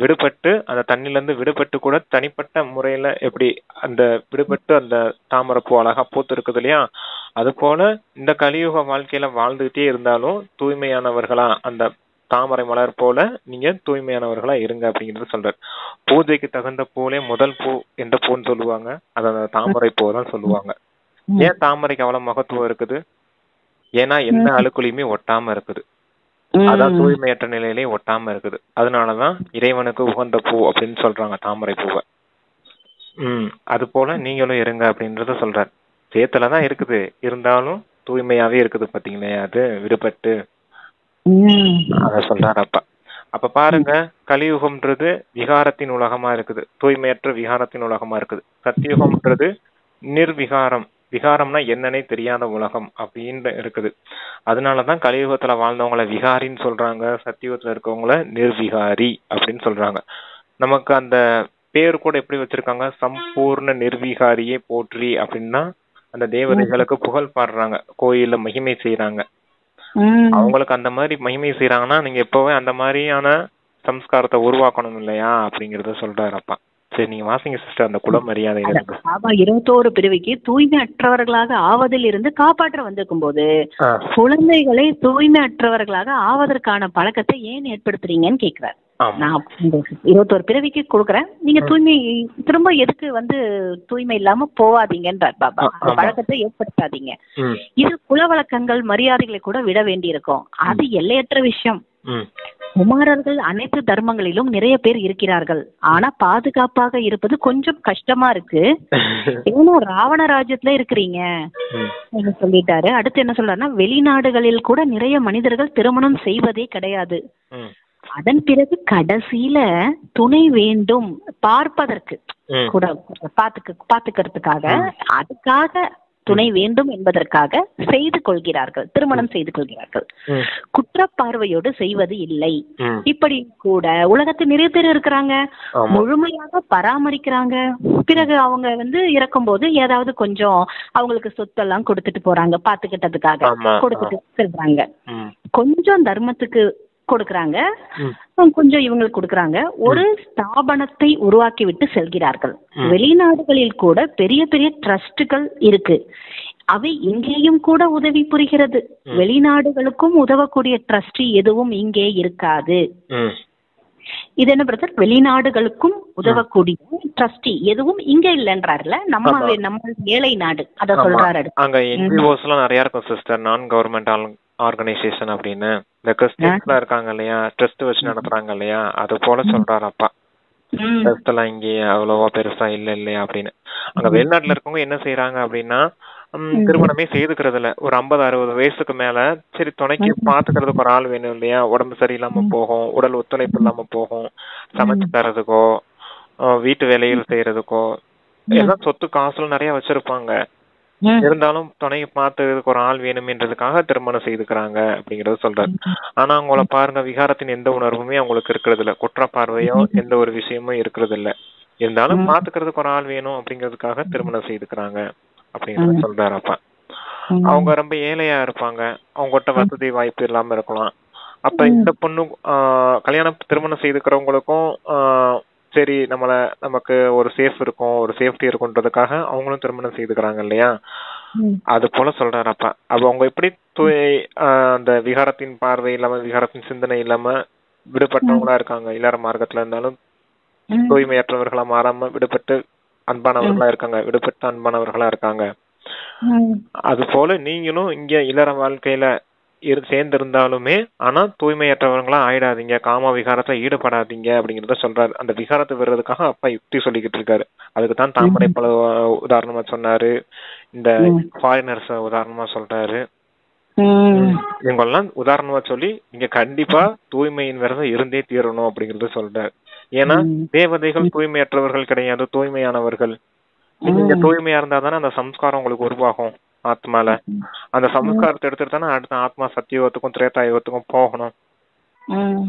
விடுபட்டு அந்த தண்ணில இருந்து விடுபட்டு கூட தனிப்பட்ட முறையில எப்படி அந்த விடுபட்டு அந்த தாமரை பூ அழகா பூத்து இருக்குது இல்லையா, அது போல இந்த கலியுக வாழ்க்கையில வாழ்ந்துகிட்டே இருந்தாலும் தூய்மையானவர்களா அந்த தாமரை மலர் போல நீங்க தூய்மையானவர்களா இருங்க அப்படிங்கறது சொல்றாரு. பூஜைக்கு தகுந்த பூலே முதல் பூ எந்த பூன்னு சொல்லுவாங்க, அது அந்த தாமரை பூ தான் சொல்லுவாங்க. ஏன் தாமரைக்கு அவ்வளவு மகத்துவம் இருக்குது? ஏன்னா எந்த அழுக்குலையுமே ஒட்டாம இருக்குது. அதான் தூய்மையற்ற நிலையிலே ஒட்டாம இருக்குது. அதனாலதான் இறைவனுக்கு உகந்த பூ அப்படின்னு சொல்றாங்க தாமரை பூவை. அது போல நீங்களும் இருங்க அப்படின்றத சொல்றாரு. சேத்துலதான் இருக்குது, இருந்தாலும் தூய்மையாவே இருக்குது பாத்தீங்களே, அது விடுபட்டு அத சொல்றாரு. அப்ப பாருங்க, கலியுகம்ன்றது விகாரத்தின் உலகமா இருக்குது, தூய்மையற்ற விகாரத்தின் உலகமா இருக்குது. சத்தியுகம்ன்றது நிர்விகாரம், விகாரம்னா என்னன்னே தெரியாத உலகம் அப்படின்னு இருக்குது. அதனாலதான் கலியுகத்துல வாழ்ந்தவங்கள விகாரின்னு சொல்றாங்க, சத்தியுகத்துல இருக்கவங்கள நிர்விகாரி அப்படின்னு சொல்றாங்க. நமக்கு அந்த பேர் கூட எப்படி வச்சிருக்காங்க, சம்பூர்ண நிர்விகாரியே போற்றி அப்படின்னா அந்த தேவதைகளுக்கு புகழ் பாடுறாங்க, கோயில்ல மகிமை செய்யறாங்க. அவங்களுக்கு அந்த மாதிரி மகிமை செய்யறாங்கன்னா நீங்க எப்பவே அந்த மாதிரியான சம்ஸ்காரத்தை உருவாக்கணும் இல்லையா அப்படிங்கறத சொல்றாரு அப்பா. சரி, நீங்க வாசிங்க சிஸ்டர் அந்த குல மரியாதை. 21 பிரிவுக்கு தூய்மை அற்றவர்களாக ஆவதில் இருந்து காப்பாற்ற வந்திருக்கும் போது குழந்தைகளை தூய்மை அற்றவர்களாக ஆவதற்கான பழக்கத்தை ஏன் ஏற்படுத்துறீங்கன்னு கேக்குறாரு. நான் 21 பிறவிக்கு கொடுக்குறேன், நீங்க தூய்மை திரும்ப எதுக்கு தூய்மை இல்லாம போவாதீங்கன்றார் பாபா. அந்த பழக்கத்தை ஏற்படுத்தாதீங்க. இது குல வழக்கங்கள் மரியாதைகளை கூட விட வேண்டி இருக்கும். அது எல்லையற்ற விஷயம். குமாரர்கள் அனைத்து தர்மங்களிலும் நிறைய பேர் இருக்கிறார்கள். ஆனா பாதுகாப்பாக இருப்பது கொஞ்சம் கஷ்டமா இருக்கு. ஏன்னா ராவண ராஜ்யத்துல இருக்கிறீங்க சொல்லிட்டாரு. அடுத்து என்ன சொல்றாருன்னா, வெளிநாடுகளில் கூட நிறைய மனிதர்கள் திருமணம் செய்வதே கிடையாது. அதன் பிறகு கடைசியில துணை வேண்டும் பார்ப்பதற்கு கூட பாத்துக்கிறதுக்காக, அதுக்காக துணை வேண்டும் என்பதற்காக செய்து கொள்கிறார்கள், திருமணம் செய்து கொள்கிறார்கள். குற்றப்பார்வையோடு செய்வது இல்லை. இப்படி கூட உலகத்தில் நிறைய பேர் இருக்கிறாங்க, முழுமையாக பராமரிக்கிறாங்க. பிறகு அவங்க இறக்கும் போது ஏதாவது கொஞ்சம் அவங்களுக்கு சொத்தெல்லாம் கொடுத்துட்டு போறாங்க, பாத்துக்கிட்டதுக்காக கொடுத்துட்டு செல்றாங்க. கொஞ்சம் தர்மத்துக்கு கொடுக்கறாங்க, கொஞ்சம் இவங்களுக்கு கொடுக்கறாங்க. ஒரு ஸ்தாபனத்தை உருவாக்கி விட்டு செல்கிறார்கள். வெளிநாடுகளில் கூட பெரிய பெரிய ட்ரஸ்டுகள் இருக்கு. அவை இங்கேயும் கூட உதவி புரிகிறது. வெளிநாடுகளுக்கும் உதவக்கூடிய ட்ரஸ்ட் எதுவும் இங்கே இருக்காது. இது என்ன பிரதர், வெளிநாடுகளுக்கும் உதவக்கூடிய ட்ரஸ்டி எதுவும் இங்க இல்லன்றாருல, நம்ம ஏழை நாடு அத சொல்றாரு. அங்க என்ஜிஓஸ் எல்லாம் நிறைய இருக்கும் சிஸ்டர், நான் கவர்மெண்ட் ஆர்கனைசேஷன் அப்படின்னு இந்த கிறிஸ்டியன்ஸ்லாம் இருக்காங்க இல்லையா, ட்ரஸ்ட் வச்சு நடத்துறாங்க இல்லையா, அது போல சொல்றாரு அப்பா. ட்ரஸ்ட் எல்லாம் இங்கே அவ்வளவா பெருசா இல்ல இல்லையா அப்படின்னு. அங்க வெளிநாட்டுல இருக்கவங்க என்ன செய்யறாங்க அப்படின்னா, திருமணமே செய்துக்கிறது இல்ல. ஒரு 50-60 வயசுக்கு மேல சரி துணைக்கு பாத்துக்கிறதுக்கு ஒரு ஆள் வேணும் இல்லையா, உடம்பு சரியில்லாம போகும், உடல் ஒத்துழைப்பு இல்லாம போகும், சமைச்சு தரதுக்கோ வீட்டு வேலைகள் செய்யறதுக்கோ எல்லாம் சொத்து காசுல நிறைய வச்சிருப்பாங்க. இருந்தாலும் துணையை பார்த்துக்கிறதுக்கு ஒரு ஆள் வேணும்ன்றதுக்காக திருமணம் செய்துக்கிறாங்க அப்படிங்கறத சொல்றாரு. ஆனா அவங்கள பாருங்க, விகாரத்தின் எந்த உணர்வுமே அவங்களுக்கு இருக்கிறது இல்ல, குற்ற பார்வையோ எந்த ஒரு விஷயமும் இருக்கிறது இல்ல. இருந்தாலும் பாத்துக்கிறதுக்கு ஒரு ஆள் வேணும் அப்படிங்கிறதுக்காக திருமணம் செய்துக்கிறாங்க அப்படிங்கறத சொல்றாரு அப்பா. அவங்க ரொம்ப ஏழையா இருப்பாங்க, அவங்ககிட்ட வசதி வாய்ப்பு இல்லாம இருக்கலாம். அப்ப இந்த பொண்ணு கல்யாணம் திருமணம் செய்துக்கிறவங்களுக்கும் சரி நமக்கு ஒரு சேஃப் இருக்கும், ஒரு சேஃப்டி இருக்கும்ன்றதுக்காக அவங்களும் திருமணம் செய்துக்கிறாங்க இல்லையா, அது போல சொல்றாரு அப்பா. அப்ப அவங்க எப்படி அந்த விகாரத்தின் பார்வை இல்லாம விகாரத்தின் சிந்தனை இல்லாம விடுபட்டவங்களா இருக்காங்க, இல்லற மார்க்கத்துல இருந்தாலும் தூய்மையற்றவர்களா மாறாம விடுபட்டு அன்பானவர்களா இருக்காங்க, விடுபட்டு அன்பானவர்களா இருக்காங்க. அது போல நீங்களும் இங்க இல்லற வாழ்க்கையில சேர்ந்து இருந்தாலுமே ஆனா தூய்மையற்றவங்களா ஆயிடாதீங்க, காம விகாரத்துல ஈடுபடாதீங்க அப்படிங்கறத சொல்றாரு. அந்த விகாரத்தை விடுறதுக்காக அப்பா யுக்தி சொல்லிக்கிட்டு இருக்காரு. அதுக்கு தான் தாமரை பழ உதாரணமா சொன்னாரு, இந்த ஃபாரினர்ஸ் உதாரணமா சொல்றாரு. இவங்கெல்லாம் உதாரணமா சொல்லி இங்க கண்டிப்பா தூய்மையின் விரதம் இருந்தே தீரணும் அப்படிங்கறத சொல்றாரு. ஏன்னா தேவதைகள் தூய்மையற்றவர்கள் கிடையாது, தூய்மையானவர்கள். நீங்க தூய்மையா இருந்தா தானே அந்த சம்ஸ்காரம் உங்களுக்கு உருவாகும் ஆத்மால. அந்த சம்ஸ்காரத்தை எடுத்துட்டு தானே அடுத்த ஆத்மா சத்தியுகத்துக்கும் திரேதாயுகத்துக்கும் போகணும்.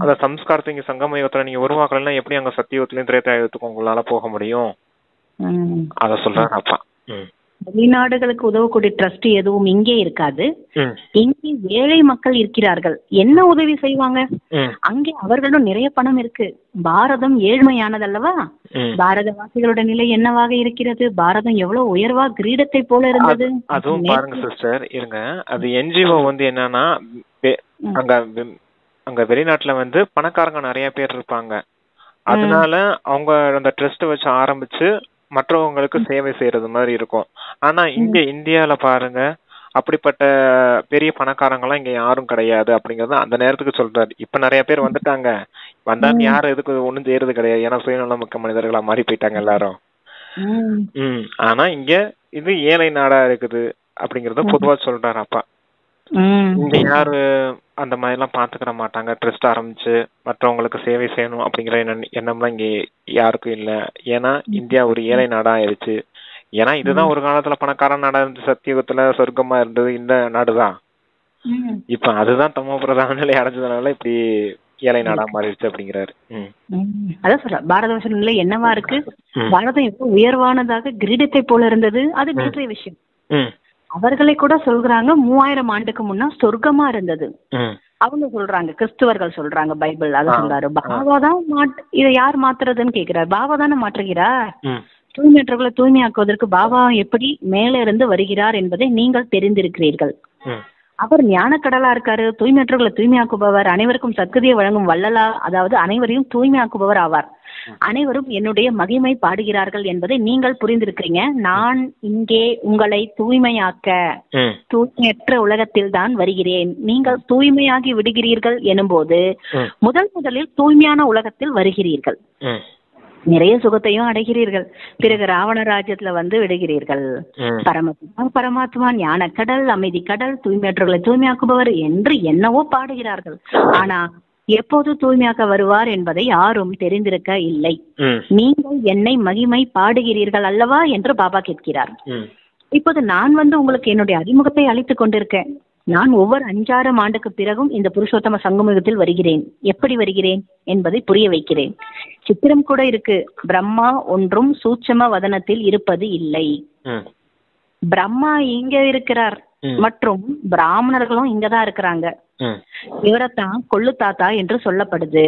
அந்த சம்ஸ்காரத்தை இங்க சங்கம யுகத்துல நீங்க உருவாக்கலன்னா எப்படி அங்க சத்தியுகத்திலயும் திரேதாயுகத்துக்கும் உங்களால போக முடியும்? அத சொல்றாரு அப்பா. வெளிநாடுகளுக்கு உதவக்கூடிய ட்ரஸ்ட் எதுவும் இங்கே இருக்காது. இங்கே ஏழை மக்கள் இருக்கிறார்கள், என்ன உதவி செய்வாங்க? அங்கே அவர்களிடம் நிறைய பணம் இருக்கு. பாரதம் ஏழ்மையானதல்லவா? பாரதவாசிகளோட நிலை என்னவாக இருக்கிறது? பாரதம் எவ்வளவு உயர்வா கிரீடத்தை போல இருந்தது. அதுவும் பாருங்க சிஸ்டர், இருங்க. அது என்ஜிஓ என்னன்னா அங்க வெளிநாட்டுல பணக்காரங்க நிறைய பேர் இருப்பாங்க. அதனால அவங்க அந்த ட்ரஸ்ட் வச்சு ஆரம்பிச்சு மற்றவங்களுக்கு சேவை செய்யறது மாதிரி இருக்கும். ஆனா இங்க இந்தியால பாருங்க, அப்படிப்பட்ட பெரிய பணக்காரங்களாம் இங்க யாரும் கிடையாது அப்படிங்கறத அந்த நேரத்துக்கு சொல்றாரு. இப்ப நிறைய பேர் வந்துட்டாங்க, வந்தாலும் யாரும் எதுக்கு ஒண்ணும் செய்யறது கிடையாது, ஏன்னா சுயநலம் மிக்க மனிதர்களா மாறி போயிட்டாங்க எல்லாரும். ஆனா இங்க இது ஏழை நாடா இருக்குது அப்படிங்கறத பொதுவா சொல்றாரு அப்பா. இங்க யாரு அந்த மாதிரி எல்லாம் பாத்துக்கிற மாட்டாங்க. ட்ரஸ்ட் ஆரம்பிச்சு மற்றவங்களுக்கு சேவை செய்யணும் அப்படிங்கிற எண்ணம்லாம் இங்க யாருக்கும் இல்ல. ஏன்னா இந்தியா ஒரு ஏழை நாடா ஆயிடுச்சு. ஏன்னா இதுதான் ஒரு காலத்துல பணக்கார நாடா இருந்து சத்தியுகத்துல சொர்க்கமா இருந்தது இந்த நாடுதான். இப்ப அதுதான் தமோ பிரதான நிலை அடைஞ்சதுனால இப்படி ஏழை நாடா மாறிடுச்சு அப்படிங்கிறாரு. அதான் சொல்ற, பாரத நிலை என்னவா இருக்கு? பாரதம் எவ்வளவு உயர்வானதாக கிரீடத்தை போல இருந்தது. அது நேற்றைய விஷயம். அவர்களை கூட சொல்றாங்க 3000 ஆண்டுக்கு முன்னா சொர்க்கமா இருந்தது. அவங்க சொல்றாங்க, கிறிஸ்துவர்கள் சொல்றாங்க, பைபிள் அத சொல்றாரு. பாபா தான் இதை யார் மாத்துறதுன்னு கேக்குறாரு. பாபா தானே மாற்றுகிறார். தூய்மையற்றவர்களை தூய்மையாக்குவதற்கு பாபா எப்படி மேல இருந்து வருகிறார் என்பதை நீங்கள் தெரிந்திருக்கிறீர்கள். அவர் ஞானக்கடலா இருக்காரு, தூய்மையற்றவர்களை தூய்மையாக்குபவர், அனைவருக்கும் சத்கதியை வழங்கும் வள்ளலா, அதாவது அனைவரையும் தூய்மையாக்குபவர் ஆவார். அனைவரும் என்னுடைய மகிமை பாடுகிறார்கள் என்பதை நீங்கள் புரிந்திருக்கிறீங்க. நான் இங்கே உங்களை தூய்மையாக்க தூய்மையற்ற உலகத்தில் தான் வருகிறேன். நீங்கள் தூய்மையாகி விடுகிறீர்கள் எனும்போது முதலில் தூய்மையான உலகத்தில் வருகிறீர்கள், நிறைய சுகத்தையும் அடைகிறீர்கள். பிறகு ராவண ராஜ்யத்துல விடுகிறீர்கள். பரமாத்மா ஞான கடல், அமைதி கடல், தூய்மையற்றவர்களை தூய்மையாக்குபவர் என்று என்னவோ பாடுகிறார்கள். ஆனா எப்போது தூய்மையாக்க வருவார் என்பதை யாரும் தெரிந்திருக்க இல்லை. நீங்கள் என்னை மகிமை பாடுகிறீர்கள் அல்லவா என்று பாபா கேட்கிறார். இப்போது நான் உங்களுக்கு என்னுடைய அறிமுகத்தை அளித்துக் கொண்டிருக்கேன். நான் ஒவ்வொரு 5-6 ஆண்டுக்கு பிறகும் இந்த புருஷோத்தம சங்கமயுகத்தில் வருகிறேன். எப்படி வருகிறேன் என்பதை புரிய வைக்கிறேன். சித்திரம் கூட இருக்கு. பிரம்மா ஒன்றும் சூட்சம வதனத்தில் இருப்பது இல்லை. பிரம்மா இங்க இருக்கிறார் மற்றும் பிராமணர்களும் இங்கதான் இருக்கிறாங்க. இவரைத்தான் கொள்ளு தாத்தா என்று சொல்லப்படுது.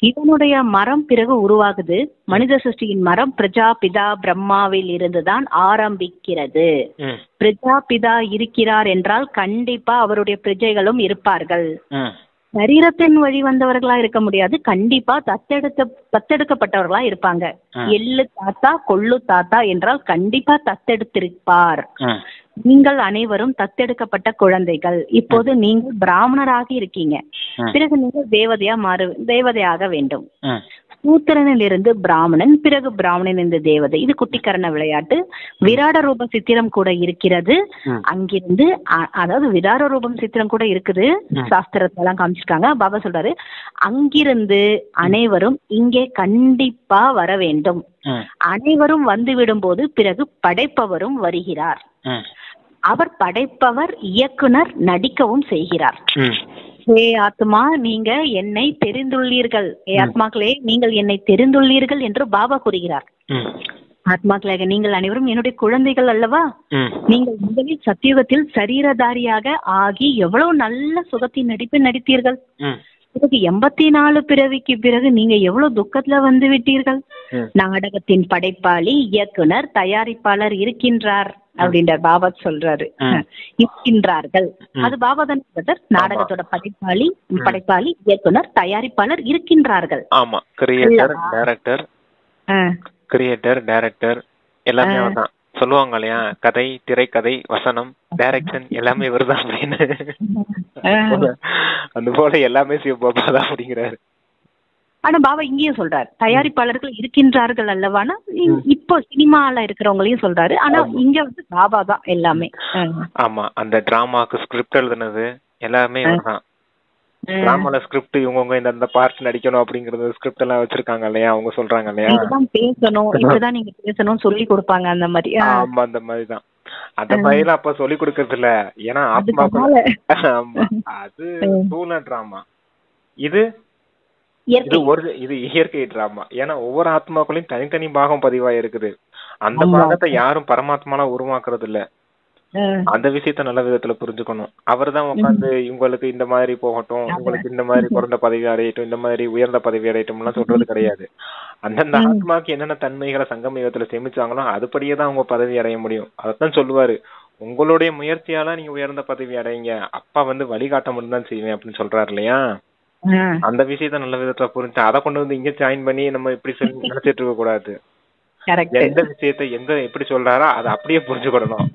இதனுடைய மரம் பிறகு உருவாகுது. மனித சிருஷ்டியின் மரம் பிரஜாபிதா பிரம்மாவில் இருந்துதான் ஆரம்பிக்கிறது. பிரஜாபிதா இருக்கிறார் என்றால் கண்டிப்பா அவருடைய பிரஜைகளும் இருப்பார்கள். சரீரத்தின் வழி வந்தவர்களா இருக்க முடியாது, கண்டிப்பா தத்தெடுக்கப்பட்டவர்களா இருப்பாங்க. எள்ளு தாத்தா கொள்ளு தாத்தா என்றால் கண்டிப்பா தத்தெடுத்திருப்பார். நீங்கள் அனைவரும் தத்தெடுக்கப்பட்ட குழந்தைகள். இப்போது நீங்கள் பிராமணராக இருக்கீங்க, பிறகு நீங்கள் தேவதையாக வேண்டும். சூத்திரனில் இருந்து பிராமணன், பிறகு பிராமணன் இருந்து தேவதை. இது குட்டிக்கரண விளையாட்டு. விராட ரூப சித்திரம் கூட இருக்கிறது. அங்கிருந்து அதாவது விராட ரூபம் சித்திரம் கூட இருக்குது, சாஸ்திரத்தெல்லாம் காமிச்சிருக்காங்க. பாபா சொல்றாரு, அங்கிருந்து அனைவரும் இங்கே கண்டிப்பா வர வேண்டும். அனைவரும் வந்து விடும் போது பிறகு படைப்பவரும் வருகிறார். அவர் படைப்பவர், இயக்குனர், நடிக்கவும் செய்கிறார். ஹே ஆத்மா, நீங்க என்னை தெரிந்துள்ளீர்கள். ஹே ஆத்மாக்களே, நீங்கள் என்னை தெரிந்துள்ளீர்கள் என்று பாபா கூறுகிறார். ஆத்மாக்களாக நீங்கள் அனைவரும் என்னுடைய குழந்தைகள் அல்லவா? நீங்கள் முதலில் சத்தியுகத்தில் சரீரதாரியாக ஆகி எவ்வளவு நல்ல சுகத்தின் நடிப்பை நடித்தீர்கள். பிறகு 84 பிறவிக்கு பிறகு நீங்க எவ்வளவு துக்கத்துல விட்டீர்கள். நாடகத்தின் படைப்பாளி, இயக்குனர், தயாரிப்பாளர் இருக்கின்றார் அப்படின்றார் பாபா சொல்றாரு. இருக்கின்றார்கள், அது பாபா தான். நாடகத்தோட படைப்பாளி, இயக்குனர், தயாரிப்பாளர் இருக்கின்றார்கள். ஆமா, கிரியேட்டர், டைரக்டர் எல்லாமே அவர்தான். சொல்லுவாங்க இல்லையா, கதை, திரைக்கதை, வசனம், டைரக்ஷன் எல்லாமே இவர்தான் அப்படின்னு. அந்த போல எல்லாமே சிவபாபா தான் அப்படிங்கிறாரு. ஆனா பாபா இங்கேயும் சொல்றாரு, தயாரிப்பாளர்கள் இருக்கின்றார்கள் அல்லவானா, இப்போ சினிமால இருக்கிறவங்களையும் சொல்றாரு. ஆனா இங்க வந்து பாபா தான் எல்லாமே. ஆமா, அந்த டிராமாக்கு ஸ்கிரிப்ட் எழுதுனது எல்லாமே இவர்தான். டிராமால ஸ்கிரிப்ட் இவங்க இந்த பார்ட்ஸ் நடிக்கணும் அப்படிங்கறது ஸ்கிரிப்ட் எல்லாம் வச்சிருக்காங்க இல்லையா, அவங்க சொல்றாங்க இல்லையா, இதுதான் பேசணும், இப்படிதான் நீங்க பேசணும் சொல்லி கொடுப்பாங்க அந்த மாதிரி. ஆமா, அந்த மாதிரிதான். அந்த மாதிரிலாம் அப்ப சொல்லி கொடுக்கறது இல்ல, ஏன்னா ஆத்மாக்கள். ஆமா, அது ஸ்தூல டிராமா. இது இது இயற்கை டிராமா. ஏன்னா ஒவ்வொரு ஆத்மாக்களையும் தனித்தனி பாகம் பதிவாக இருக்குது. அந்த பாகத்தை யாரும் பரமாத்மால உருவாக்குறது இல்ல. அந்த விஷயத்த நல்ல விதத்துல புரிஞ்சுக்கணும். அவர் தான் உட்காந்து இவங்களுக்கு இந்த மாதிரி போகட்டும், உங்களுக்கு இந்த மாதிரி குறைந்த பதவி அடையட்டும், இந்த மாதிரி உயர்ந்த பதவி அடையட்டும் எல்லாம் சொல்றது கிடையாது. அந்தந்த ஆத்மாக்கு என்னென்ன தன்மைகளை சங்கமயுகத்துல சேமிச்சாங்களோ அதுபடியே தான் அவங்க பதவி அடைய முடியும். அதத்தான் சொல்லுவாரு, உங்களுடைய முயற்சியால நீங்க உயர்ந்த பதவி அடையுங்க, அப்பா வந்து வழிகாட்ட மட்டும் தான் செய்வேன் அப்படின்னு சொல்றாரு இல்லையா. அந்த விஷயத்த நல்ல விதத்துல புரிஞ்சு அதை கொண்டு வந்து இங்க ஜாயின் பண்ணி நம்ம இப்படி சொல்லி நினைச்சிட்டு இருக்க கூடாது. எந்த விஷயத்த எங்க எப்படி சொல்றாரோ அதை அப்படியே புரிஞ்சுக்கிடணும்.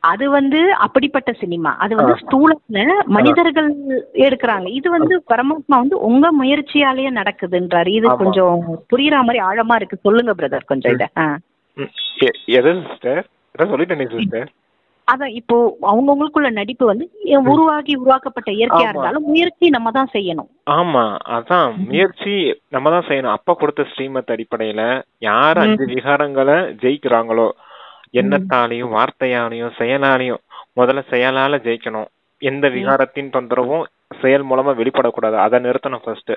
அது வந்து அப்படிப்பட்ட சினிமா. அது வந்து ஸ்தூலத்துல மனிதர்கள் எடுக்கிறாங்க. இது வந்து பரமாத்மா வந்து உங்க முயற்சியாலேயே நடக்குதுன்றாரு. இது கொஞ்சம் புரியுற மாதிரி ஆழமா இருக்கு. சொல்லுங்க பிரதர் கொஞ்சம் இத. எது சிஸ்டர்? சொல்லிட்டேன் சிஸ்டர். அதான் இப்போ அவங்கவுங்களுக்குள்ள நடிப்பு வந்து உருவாக்கப்பட்ட இயற்கையா இருந்தாலும் முயற்சி நம்ம தான் செய்யணும். ஆமா, அதான் முயற்சி நம்ம தான் செய்யணும். அப்பா கொடுத்த ஸ்ரீமத் அடிப்படையில யார் 5 விகாரங்களை ஜெயிக்கிறாங்களோ, எண்ணத்தாலையும் வார்த்தையாலையும் செயலாலையும், முதல்ல செயலால ஜெயிக்கணும். எந்த விகாரத்தின் தொந்தரவும் செயல் மூலமா வெளிப்படக்கூடாது, அதை நிறுத்தணும் ஃபர்ஸ்ட்.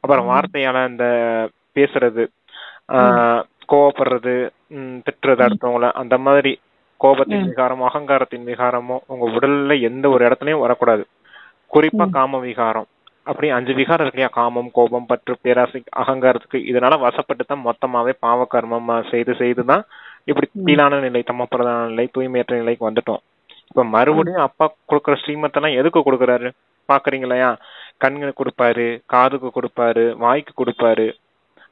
அப்புறம் வார்த்தையால இந்த பேசுறது, கோவப்படுறது, திட்டுறது அடுத்தவங்கள, அந்த மாதிரி கோபத்தின் விகாரம், அகங்காரத்தின் விகாரமோ உங்க உடல்ல எந்த ஒரு இடத்துலயும் வரக்கூடாது. குறிப்பா காம விகாரம், அப்படி 5 விகாரம் இருக்கு இல்லையா, காமம், கோபம், பற்று, பேராசை, அகங்காரத்துக்கு. இதனால வசப்பட்டு தான் மொத்தமாவே பாவ கர்மம் செய்துதான் இப்படி கீழான நிலை, தமப்பிரதான நிலை, தூய்மையற்ற நிலைக்கு வந்துட்டோம். இப்ப மறுபடியும் அப்பா கொடுக்குற ஸ்ரீமத்தெல்லாம் எதுக்கு கொடுக்குறாரு பாக்குறீங்களா? கண்களுக்கு கொடுப்பாரு, காதுக்கு கொடுப்பாரு, வாய்க்கு கொடுப்பாரு.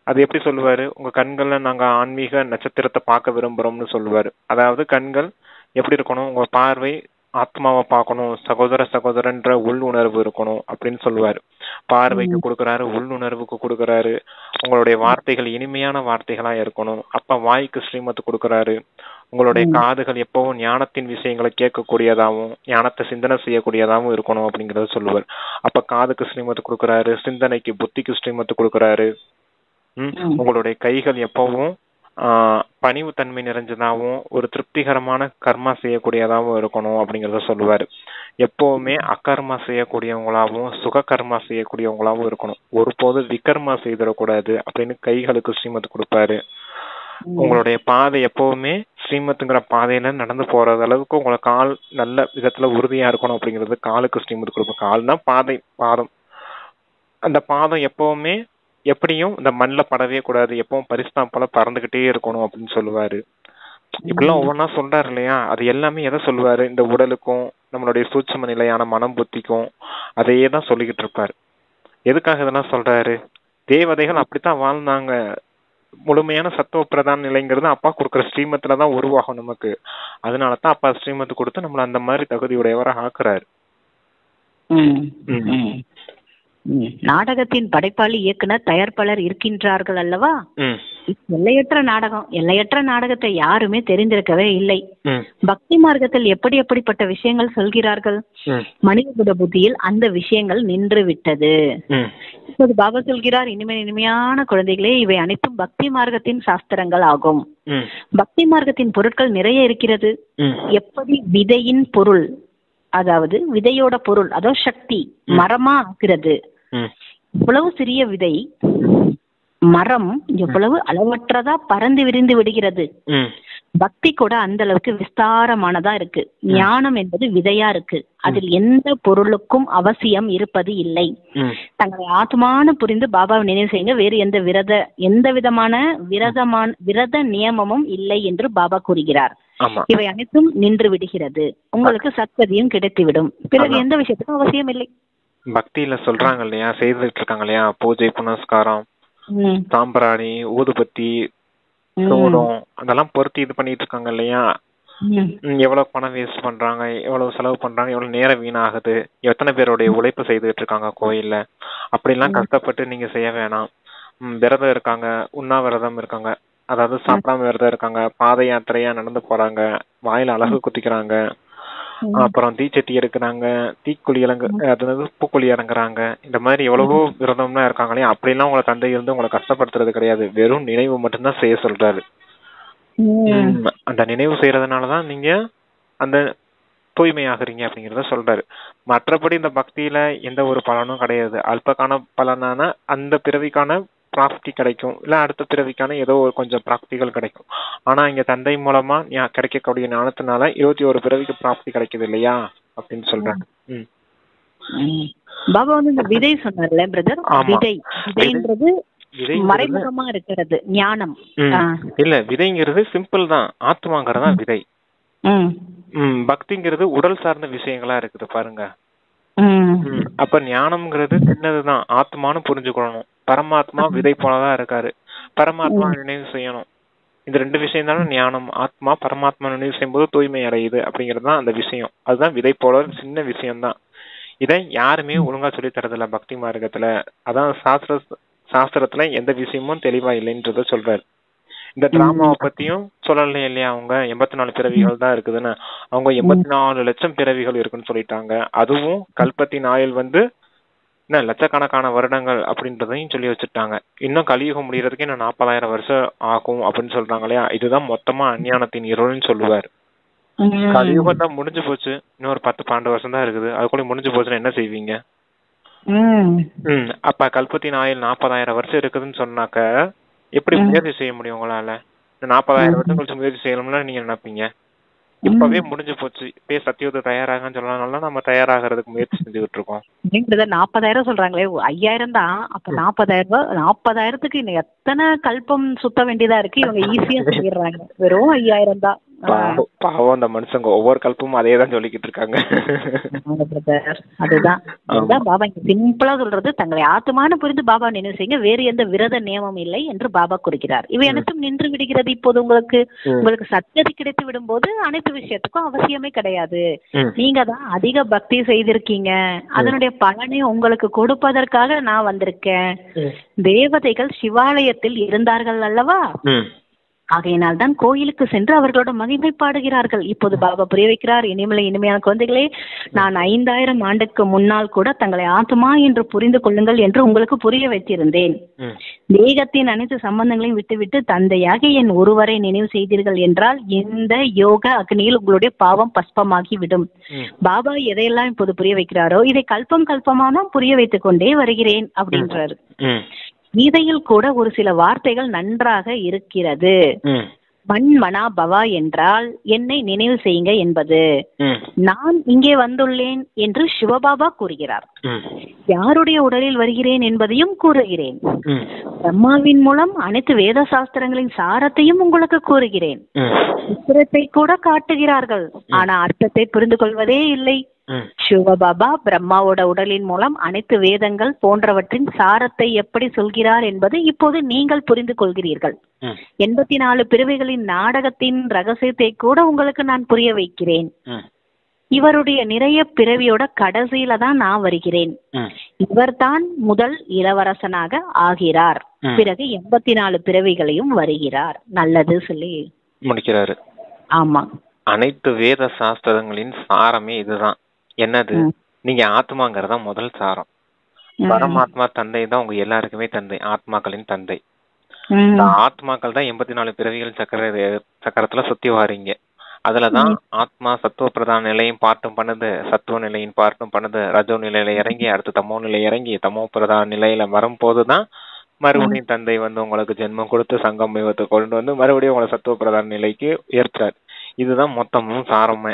அது எப்படி சொல்லுவாரு, உங்க கண்கள்ல நாங்க ஆன்மீக நட்சத்திரத்தை பார்க்க விரும்புறோம்னு சொல்லுவாரு. அதாவது கண்கள் எப்படி இருக்கணும், உங்க பார்வை ஆத்மாவை பார்க்கணும், சகோதர சகோதரன்ற உள் உணர்வு இருக்கணும் அப்படின்னு சொல்லுவாரு. பார்வைக்கு கொடுக்குறாரு, உள்ளுணர்வுக்கு கொடுக்குறாரு. உங்களுடைய வார்த்தைகள் இனிமையான வார்த்தைகளா இருக்கணும். அப்ப வாய்க்கு ஸ்ரீமத்து கொடுக்குறாரு. உங்களுடைய காதுகள் எப்பவும் ஞானத்தின் விஷயங்களை கேட்கக்கூடியதாகவும் ஞானத்தை சிந்தனை செய்யக்கூடியதாகவும் இருக்கணும் அப்படிங்கறத சொல்லுவார். அப்ப காதுக்கு ஸ்ரீமத்து கொடுக்குறாரு, சிந்தனைக்கு புத்திக்கு ஸ்ரீமத்து கொடுக்குறாரு. உங்களுடைய கைகள் எப்பவும் பணிவு தன்மை நிறைஞ்சதாகவும் ஒரு திருப்திகரமான கர்மா செய்யக்கூடியதாகவும் இருக்கணும் அப்படிங்கறத சொல்லுவாரு. எப்பவுமே அகர்மா செய்யக்கூடியவங்களாவும் சுக கர்மா செய்யக்கூடியவங்களாவும் இருக்கணும். ஒருபோது விகர்மா செய்திடக்கூடாது அப்படின்னு கைகளுக்கு ஸ்ரீமத்து கொடுப்பாரு. உங்களுடைய பாதை எப்பவுமே ஸ்ரீமத்துங்கிற பாதையில நடந்து போறது அளவுக்கு உங்களை கால் நல்ல விதத்துல உறுதியா இருக்கணும் அப்படிங்கிறது காலுக்கு ஸ்ரீமத்து கொடுப்போம். கால்னா பாதை, பாதம். அந்த பாதம் எப்பவுமே எப்படியும் இந்த மண்ணில் படவே கூடாது, எப்பவும் பரிசுதான் போல பறந்துகிட்டே இருக்கணும் அப்படின்னு சொல்லுவாரு. இப்படிலாம் ஒவ்வொன்றா சொல்றாரு இல்லையா. அது எல்லாமே எதை சொல்லுவாரு, இந்த உடலுக்கும் நம்மளுடைய சூட்சும நிலையான மனம் புத்திக்கும் அதையே தான் சொல்லிக்கிட்டு இருப்பாரு. எதுக்காக இதெல்லாம் சொல்றாரு? தேவதைகள் அப்படித்தான் வாழ்ந்தாங்க. முழுமையான சத்துவ பிரதான நிலைங்கிறது அப்பா கொடுக்குற ஸ்ரீமத்துலதான் உருவாகும் நமக்கு. அதனாலதான் அப்பா ஸ்ரீமத்து கொடுத்து நம்மள அந்த மாதிரி தகுதியுடையவரை ஆக்குறாரு. நாடகத்தின் படைப்பாளி, இயக்குனர், தயாரிப்பாளர் இருக்கின்றார்கள் அல்லவா. எல்லையற்ற நாடகம். எல்லையற்ற நாடகத்தை யாருமே தெரிந்திருக்கவே இல்லை. பக்தி மார்க்கத்தில் எப்படி எப்படிப்பட்ட விஷயங்கள் சொல்கிறார்கள், மனித புத்தியில் அந்த விஷயங்கள் நின்று விட்டது. இப்போது பாபா சொல்கிறார், இனிமையான குழந்தைகளே, இவை அனைத்தும் பக்தி மார்க்கத்தின் சாஸ்திரங்கள் ஆகும். பக்தி மார்க்கத்தின் பொருட்கள் நிறைய இருக்கிறது. எப்படி விதையின் பொருள், அதாவது விதையோட பொருள், அதோ சக்தி மரமா ஆகிறது. இவ்வளவு சிறிய விதை மரம் எவ்வளவு அளவற்றதா பறந்து விரிந்து விடுகிறது. பக்தி கூட அந்த அளவுக்கு விஸ்தாரமானதா இருக்கு. ஞானம் என்பது விதையா இருக்கு. அதில் எந்த பொருளுக்கும் அவசியம் இருப்பது இல்லை. தங்களை ஆத்மான புரிந்து பாபாவை நினைவு செய்யுங்க. வேறு எந்த விதமான விரத நியமமும் இல்லை என்று பாபா கூறுகிறார். இவை அனைத்தும் நின்று விடுகிறது. உங்களுக்கு சத்கதியும் கிடைத்துவிடும். பிறகு எந்த விஷயத்துக்கும் அவசியம் இல்லை. பக்தியில சொல்றாங்க இல்லையா, செய்துட்டு இருக்காங்க இல்லையா, பூஜை புனஸ்காரம், சாம்பிராணி, ஊதுபத்தி, சூடம் அதெல்லாம் பொருத்தி இது பண்ணிட்டு இருக்காங்க இல்லையா. எவ்வளவு பணம் வேஸ்ட் பண்றாங்க, எவ்வளவு செலவு பண்றாங்க, எவ்வளவு நேரம் வீணாகுது, எத்தனை பேருடைய உழைப்பு செய்துட்டு இருக்காங்க கோயில்ல. அப்படிலாம் கஷ்டப்பட்டு நீங்க செய்ய வேணாம். விரதம் இருக்காங்க, உண்ணாவிரதம் இருக்காங்க, அதாவது சாப்பிடாம விரதம் இருக்காங்க, பாத யாத்திரையா நடந்து போறாங்க, வாயில அழகு குத்திக்கிறாங்க, அப்புறம் தீச்சட்டி எடுக்கிறாங்க, தீக்குழி அதாவது பூக்குழி இறங்குறாங்க. இந்த மாதிரி எவ்வளவோ விரதம்லாம் இருக்காங்களே, அப்படிலாம் உங்களை தந்தை இருந்து உங்களை கஷ்டப்படுத்துறது கிடையாது. வெறும் நினைவு மட்டும்தான் செய்ய சொல்றாரு. அந்த நினைவு செய்யறதுனாலதான் நீங்க அந்த தூய்மையாகிறீங்க அப்படிங்கறத சொல்றாரு. மற்றபடி இந்த பக்தியில எந்த ஒரு பலனும் கிடையாது. அல்பகான பலனான அந்த பிறவிக்கான பிராப்தி கிடைக்கும், இல்ல அடுத்த பிறவிக்கான ஏதோ ஒரு கொஞ்சம் பிராப்திகள் கிடைக்கும். ஆனா இங்க தந்தை மூலமா கிடைக்கக்கூடிய ஞானத்தினால 21 பிறவிக்கு பிராப்தி கிடைக்குது இல்லையா அப்படின்னு சொல்றாங்க. பாபா வந்து இந்த விதை சொன்னார்ல பிரதர், விதைன்றது மறைமுகமா இருக்கிறது ஞானம் இல்ல. விதைங்கிறது சிம்பிள் தான், ஆத்மாங்கிறதா விதை. பக்திங்கிறது உடல் சார்ந்த விஷயங்களா இருக்குது பாருங்க. அப்ப ஞானம்ங்கிறது சின்னதுதான், ஆத்மானு புரிஞ்சுக்கணும். பரமாத்மா விதை போலதான் இருக்காரு, பரமாத்மா நினைவு செய்யணும். இந்த 2 விஷயம் தானே ஞானம். ஆத்மா பரமாத்மா நினைவு செய்யும் போது தூய்மை அடையுது அப்படிங்கிறது தான் அந்த விஷயம். அதுதான் விதை போல சின்ன விஷயம்தான். இதை யாருமே ஒழுங்கா சொல்லி தரதில்ல பக்தி மார்க்கத்துல. அதான் சாஸ்திரத்துல எந்த விஷயமும் தெளிவா இல்லைன்றத சொல்றாரு. இந்த டிராமாவை பத்தியும் சொல்லல இல்லையா, அவங்க 84 பிறவிகள் தான் இருக்குதுன்னு. அவங்க 84 லட்சம் பிறவிகள் இருக்குன்னு சொல்லிட்டாங்க. அதுவும் கல்பத்தின் ஆயுள் வந்து என்ன லட்சக்கணக்கான வருடங்கள் அப்படின்றதையும் சொல்லி வச்சுட்டாங்க. இன்னும் கலியுகம் முடியறதுக்கு இன்னும் 40,000 வருஷம் ஆகும் அப்படின்னு சொல்றாங்க இல்லையா. இதுதான் மொத்தமா அஞ்ஞானத்தின் இருள்னு சொல்லுவார். கலியுகம் தான் முடிஞ்சு போச்சு, இன்னொரு 10-12 வருஷம் தான் இருக்குது, அதுக்குள்ள முடிஞ்சு போச்சுன்னா என்ன செய்வீங்க? அப்ப கல்பத்தின் ஆயுள் 40,000 வருஷம் இருக்குதுன்னு சொன்னாக்க எப்படி முயற்சி செய்ய முடியும் உங்களால? 40,000 வருஷம் கழிச்சு முயற்சி செய்யணும்னா நீங்க நினைப்பீங்க இப்பவே முடிஞ்சு போச்சு, இப்பயே சத்தியத்தை தயாராகன்னு சொல்லனால நம்ம தயாராகிறதுக்கு முயற்சி செஞ்சுக்கிட்டு இருக்கோம். 40,000 சொல்றாங்களே, 5,000 தான். அப்ப 40,000த்துக்கு இன்னும் எத்தனை கல்பம் சுத்த வேண்டியதா இருக்கு. இவங்க ஈஸியா சொல்லிடுறாங்க, வெறும் 5,000 தான். பாவம் அந்த மனுஷங்க ஒவ்வொரு கல்பமும் அதே தான் சொல்லிக்கிட்டு இருக்காங்க. அதுதான் பாபா சிம்பிளா சொல்றது, தங்களை ஆத்மான புரிந்து பாபா நினைவு செய்யுங்க, வேறு எந்த விரத நியமம் இல்லை என்று பாபா குறிக்கிறார். இவை அனைத்தும் நின்று விடுகிறது. இப்போது உங்களுக்கு சத்கதி கிடைத்து விடும் போது அனைத்து விஷயத்துக்கும் அவசியமே கிடையாது. நீங்க தான் அதிக பக்தி செய்திருக்கீங்க, அதனுடைய பலனை உங்களுக்கு கொடுப்பதற்காக நான் வந்திருக்கேன். தேவதைகள் சிவாலயத்தில் இருந்தார்கள் அல்லவா, ஆகையினால் தான் கோயிலுக்கு சென்று அவர்களோட மகிமை பாடுகிறார்கள். இப்போது பாபா புரிய வைக்கிறார், இனிமையான குழந்தைகளே, நான் 5,000 ஆண்டுக்கு முன்னால் கூட தங்களை ஆத்மா என்று புரிந்து கொள்ளுங்கள் என்று உங்களுக்கு புரிய வைத்திருந்தேன். தேகத்தின் அனைத்து சம்பந்தங்களையும் விட்டுவிட்டு தந்தையாக என் ஒருவரை நினைவு செய்தீர்கள் என்றால் இந்த யோக அக்னியில் உங்களுடைய பாவம் பஸ்பமாகி விடும். பாபா எதையெல்லாம் இப்போது புரிய வைக்கிறாரோ இதை கல்பமான புரிய வைத்துக் கொண்டே வருகிறேன் அப்படின்றாரு. கீதையில் கூட ஒரு சில வார்த்தைகள் நன்றாக இருக்கிறது. மன்மனா பவா என்றால் என்னை நினைவு செய்யுங்க என்பது. நான் இங்கே வந்துள்ளேன் என்று சிவபாபா கூறுகிறார். யாருடைய உடலில் வருகிறேன் என்பதையும் கூறுகிறேன். பிரம்மாவின் மூலம் அனைத்து வேத சாஸ்திரங்களின் சாரத்தையும் உங்களுக்கு கூறுகிறேன். சித்திரத்தை கூட காட்டுகிறார்கள், ஆனா அர்த்தத்தை புரிந்து கொள்வதே இல்லை. சிவபாபா பிரம்மாவோட உடலின் மூலம் அனைத்து வேதங்கள் போன்றவற்றின் சாரத்தை எப்படி சொல்கிறார் என்பது இப்போது நீங்கள் புரிந்து கொள்கிறீர்கள். 84 பிறவிகளின் நாடகத்தின் ரகசியத்தை கூட உங்களுக்கு நான் புரிய வைக்கிறேன். இவருடைய நிறைய பிறவியோட கடைசியில தான் நான் வருகிறேன். இவர்தான் முதல் இளவரசனாக ஆகிறார், பிறகு 84 பிறவிகளையும் வருகிறார். நல்லது சொல்லி முடிக்கிறாரு. ஆமா, அனைத்து வேத சாஸ்திரங்களின் சாரமே இதுதான். என்னது? நீங்க ஆத்மாங்கிறதா முதல் சாரம். பரமாத்மா தந்தை தான் உங்க எல்லாருக்குமே தந்தை, ஆத்மாக்களின் தந்தை. ஆத்மாக்கள் தான் 84 பிறவிகள் சக்கரத்துல சுத்தி வாரீங்க. அதுலதான் ஆத்மா சத்துவ பிரதான நிலையும் பார்ட்டும் பண்ணுது, சத்துவ நிலையின் பார்ட்டும் பண்ணுது, ரஜோ நிலையில இறங்கி அடுத்து தமோ நிலை இறங்கி தமோ பிரதான நிலையில வரும்போதுதான் மறுபடியும் தந்தை வந்து உங்களுக்கு ஜென்மம் கொடுத்து சங்கம் யுகத்தை கொண்டு வந்து மறுபடியும் உங்களை சத்துவ பிரதான நிலைக்கு ஏற்றார். இதுதான் மொத்தமும் சாரமே.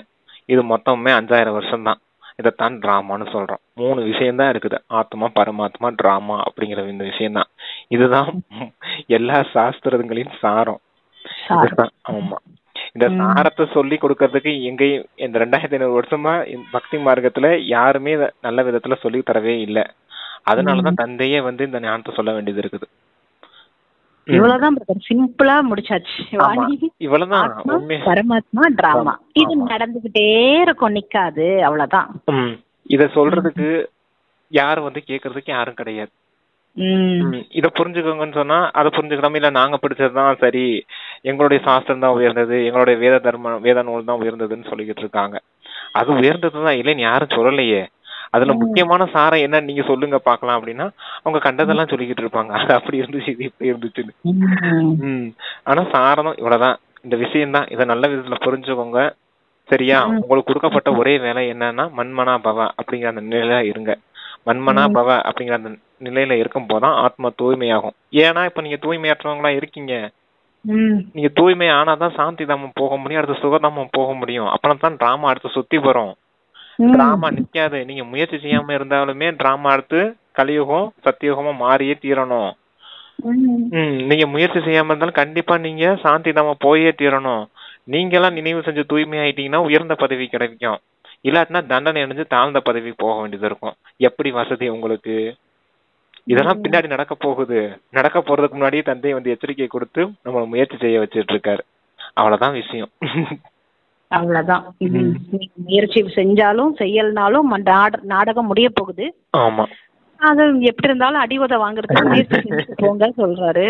இது மொத்தமுமே 5,000 வருஷம் தான். இதைத்தான் டிராமான்னு சொல்றோம். 3 விஷயம்தான் இருக்குது, ஆத்மா பரமாத்மா டிராமா அப்படிங்கிற இந்த விஷயம்தான். இதுதான் எல்லா சாஸ்திரங்களின் சாரம். ஆமா, இந்த சாரத்தை சொல்லி கொடுக்கறதுக்கு எங்கேயும் இந்த 2500 வருஷமா பக்தி மார்க்கத்துல யாருமே நல்ல விதத்துல சொல்லி தரவே இல்லை. அதனாலதான் தந்தையே வந்து இந்த ஞானத்தை சொல்ல வேண்டியது இருக்குது. இவ்வளவுதான் பிரதர், சிம்பிளா முடிச்சாச்சு. வாணி, இவ்வளவுதான் ஆத்மா, பரமாத்மா, டிராமா இது நடந்துகிட்டே இருக்கும், நிக்காது. அவ்வளவுதான். இத சொல்றதுக்கு யாரு கேக்குறதுக்கு யாரும் கிடையாது. இத புரிஞ்சுக்கோங்கன்னு சொன்னா அதை புரிஞ்சுக்காம, இல்ல நாங்க படிச்சதுதான் சரி, எங்களுடைய சாஸ்திரம் தான் உயர்ந்தது, எங்களுடைய வேத நூல் தான் உயர்ந்ததுன்னு சொல்லிக்கிட்டு இருக்காங்க. அது உயர்ந்ததுதான் இல்லைன்னு யாரும் சொல்லலையே. அதுல முக்கியமான சாரம் என்ன நீங்க சொல்லுங்க பாக்கலாம் அப்படின்னா, அவங்க கண்டதெல்லாம் சொல்லிக்கிட்டு இருப்பாங்க. அது அப்படி இருந்துச்சு, இது இப்படி இருந்துச்சுன்னு. ஆனா சாரம் இவ்வளவுதான், இந்த விஷயம் தான். இதை நல்ல விதத்துல புரிஞ்சுக்கோங்க, சரியா? உங்களுக்கு கொடுக்கப்பட்ட ஒரே வேலை என்னன்னா, மன்மனா பவ அப்படிங்கிற அந்த நிலையில இருங்க. மன்மனா பவ அப்படிங்கிற அந்த நிலையில இருக்கும் போதான் ஆத்மா தூய்மையாகும். ஏன்னா இப்ப நீங்க தூய்மையற்றவங்களா இருக்கீங்க. நீங்க தூய்மை ஆனாதான் சாந்தி தாமம் போக முடியும், அடுத்து சுகதாமம் போக முடியும். அப்புறம் தான் டிராமா அடுத்து சுத்தி வரும். டிராமா நிக்காது. நீங்க முயற்சி செய்யாம இருந்தாலுமே டிராமா அடுத்து கலியுகம் சத்தியுகமா மாறியே தீரணும். நீங்க முயற்சி செய்யாம இருந்தாலும் கண்டிப்பா நீங்க சாந்தி தாமம் போயே தீரணும். நீங்க எல்லாம் நினைவு செஞ்சு தூய்மை ஆயிட்டீங்கன்னா உயர்ந்த பதவி கிடைக்கும். இல்லாட்டினா தண்டனை அடைஞ்சு தாழ்ந்த பதவி போக வேண்டியது இருக்கும். எப்படி வசதி உங்களுக்கு? இதெல்லாம் பின்னாடி நடக்க போகுது. நடக்க போறதுக்கு முன்னாடியே தந்தை எச்சரிக்கை கொடுத்து நம்ம முயற்சி செய்ய வச்சுட்டு இருக்காரு. அவ்வளவுதான் விஷயம். அவ்வளவுதான். முயற்சி செஞ்சாலும் செய்யலனாலும் நாடகம் முடிய போகுது. ஆமா, அது எப்படி இருந்தாலும் அடிவதை வாங்குறதுக்கு முயற்சி செஞ்சு போங்க சொல்றாரு.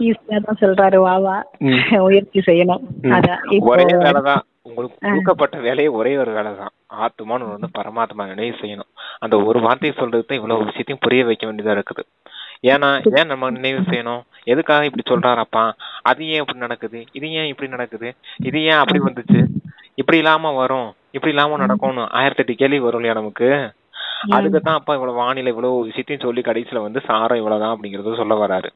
ஈஸியா தான் சொல்றாரு. வாவா, முயற்சி செய்யணும். அதான் ஒரே வேலைதான் உங்களுக்கு கொடுக்கப்பட்ட வேலையே, ஒரே ஒரு வேலைதான். ஆத்மான்னு பரமாத்மா நினைவு செய்யணும். அந்த ஒரு வார்த்தையை சொல்றதுதான் இவ்வளவு விஷயத்தையும் புரிய வைக்க வேண்டியதா இருக்குது. ஏன்னா ஏன் நம்ம நினைவு செய்யணும்? எதுக்காக இப்படி சொல்றாரப்பா? அது ஏன் இப்படி நடக்குது? இது ஏன் இப்படி நடக்குது? இது ஏன் அப்படி வந்துச்சு? இப்படி இல்லாம வரும், இப்படி இல்லாம நடக்கும்னு 1008 கேள்வி வரும் இல்லையா நமக்கு? அதுக்குதான் அப்பா இவ்வளவு வானிலை இவ்வளவு விஷயத்தையும் சொல்லி கடைசியில சாரம் இவ்வளவுதான் அப்படிங்கறது சொல்ல வராரு.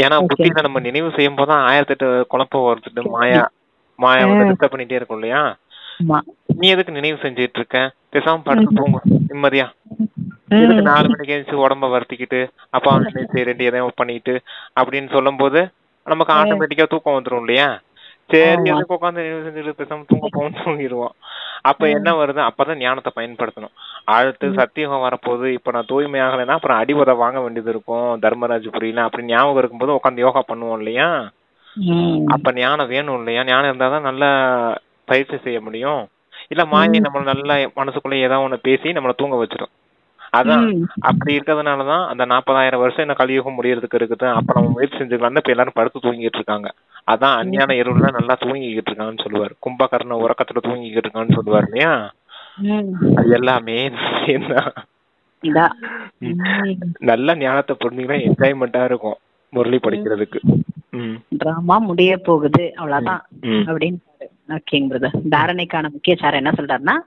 ஏன்னா புத்தியில நம்ம நினைவு செய்யும் போதுதான் 1008 குழப்பம் வருது. மாயா டிஸ்டர்ப் பண்ணிட்டே இருக்கும் இல்லையா? நீ எதுக்கு நினைவு செஞ்சிட்டு இருக்க? பேசாம படுத்து தூங்க நிம்மதியா. எதுக்கு 4 மணிக்கு எழுந்து உடம்ப வருத்திக்கிட்டு அப்பா ரெண்டு எதையும் பண்ணிட்டு அப்படின்னு சொல்லும் போது நமக்கு ஆட்டோமேட்டிக்கா தூக்கம் வந்துடும் இல்லையா? சரி, எதுக்கு உட்காந்து நினைவு செஞ்சுட்டு பேசாம தூங்க போகணும்னு தூங்கிடுவோம். அப்ப என்ன வருது? அப்பதான் ஞானத்தை பயன்படுத்தணும். அடுத்து சத்தியகம் வரப்போகுது. இப்ப நான் தூய்மை ஆகலைன்னா அப்புறம் அடிபதை வாங்க வேண்டியது இருக்கும். தர்மராஜ் புரியல அப்படி ஞாபகம் இருக்கும்போது உட்காந்து யோகா பண்ணுவோம் இல்லையா? அப்ப ஞானம் வேணும் இல்லையா? ஞானம் இருந்தாதான் நல்ல பயிற்சி செய்ய முடியும். இல்ல மாயை நம்மள நல்ல மனசுக்குள்ள ஏதாவது ஒண்ணு பேசி நம்மள தூங்க வச்சிடும். அதான் அப்படி இருக்கிறதுனாலதான் அந்த 40,000 வருஷம் என்ன கலியுகம் முடியறதுக்கு இருக்குது. அப்ப நம்ம முயற்சி செஞ்சுக்கலாம். இப்ப எல்லாரும் படுத்து தூங்கிட்டு இருக்காங்க. அதான் அஞ்ஞான இருள்ல நல்லா தூங்கிக்கிட்டு இருக்கான்னு சொல்லுவாரு. கும்பகர்ண உறக்கத்துல தூங்கிக்கிட்டு இருக்கான்னு சொல்லுவாரு இல்லையா? அது எல்லாமே நல்ல ஞானத்தை புரிஞ்சீங்கன்னா என்ஜாய்மெண்டா இருக்கும் முரளி படிக்கிறதுக்கு. டிராமா முடிய போகுது அவ்வளவுதான் அப்படின்னு. ஓகேங்க பிரதர். தாரணைக்கான முக்கிய சாரம் என்ன சொல்றாருன்னா,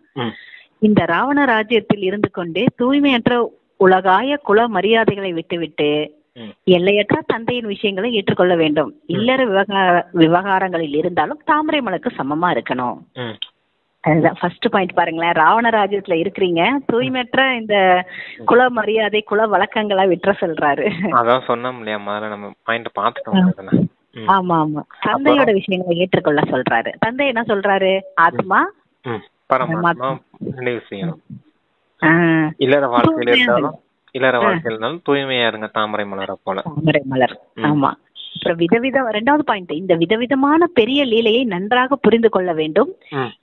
இந்த ராவண ராஜ்யத்தில் இருந்து கொண்டு தூய்மையற்ற உலகாய குல மரியாதைகளை விட்டுவிட்டு எல்லையற்ற தந்தையின் விஷயங்களை ஏற்றுக்கொள்ள வேண்டும். இல்லற விவகாரங்களில் இருந்தாலும் தாமரை மலருக்கு சமமா இருக்கணும். அதுதான் ஃபர்ஸ்ட் பாயிண்ட். பாருங்களேன், ராவண ராஜ்யத்துல இருக்கிறீங்க, தூய்மையற்ற இந்த குல மரியாதை குல வழக்கங்களை விட்டுற சொல்றாரு. அதான் சொன்னோம் இல்லையா, முதல்ல நம்ம பாயிண்ட் பார்த்துட்டோம். ஆமா ஆமா, தந்தையோட விஷயங்களை ஏற்றுக்கொள்ள சொல்றாரு. தந்தை என்ன சொல்றாரு? ஆத்மா பரமாத்மா நினைவு செய்யணும். இல்லற வாழ்க்கையில இருந்தாலும் தூய்மையா இருங்க, தாமரை மலரை போல. தாமரை மலர். ஆமா. அப்புறம் ரெண்டாவது பாயிண்ட், இந்த விதவிதமான பெரிய லீலையை நன்றாக புரிந்து கொள்ள வேண்டும்.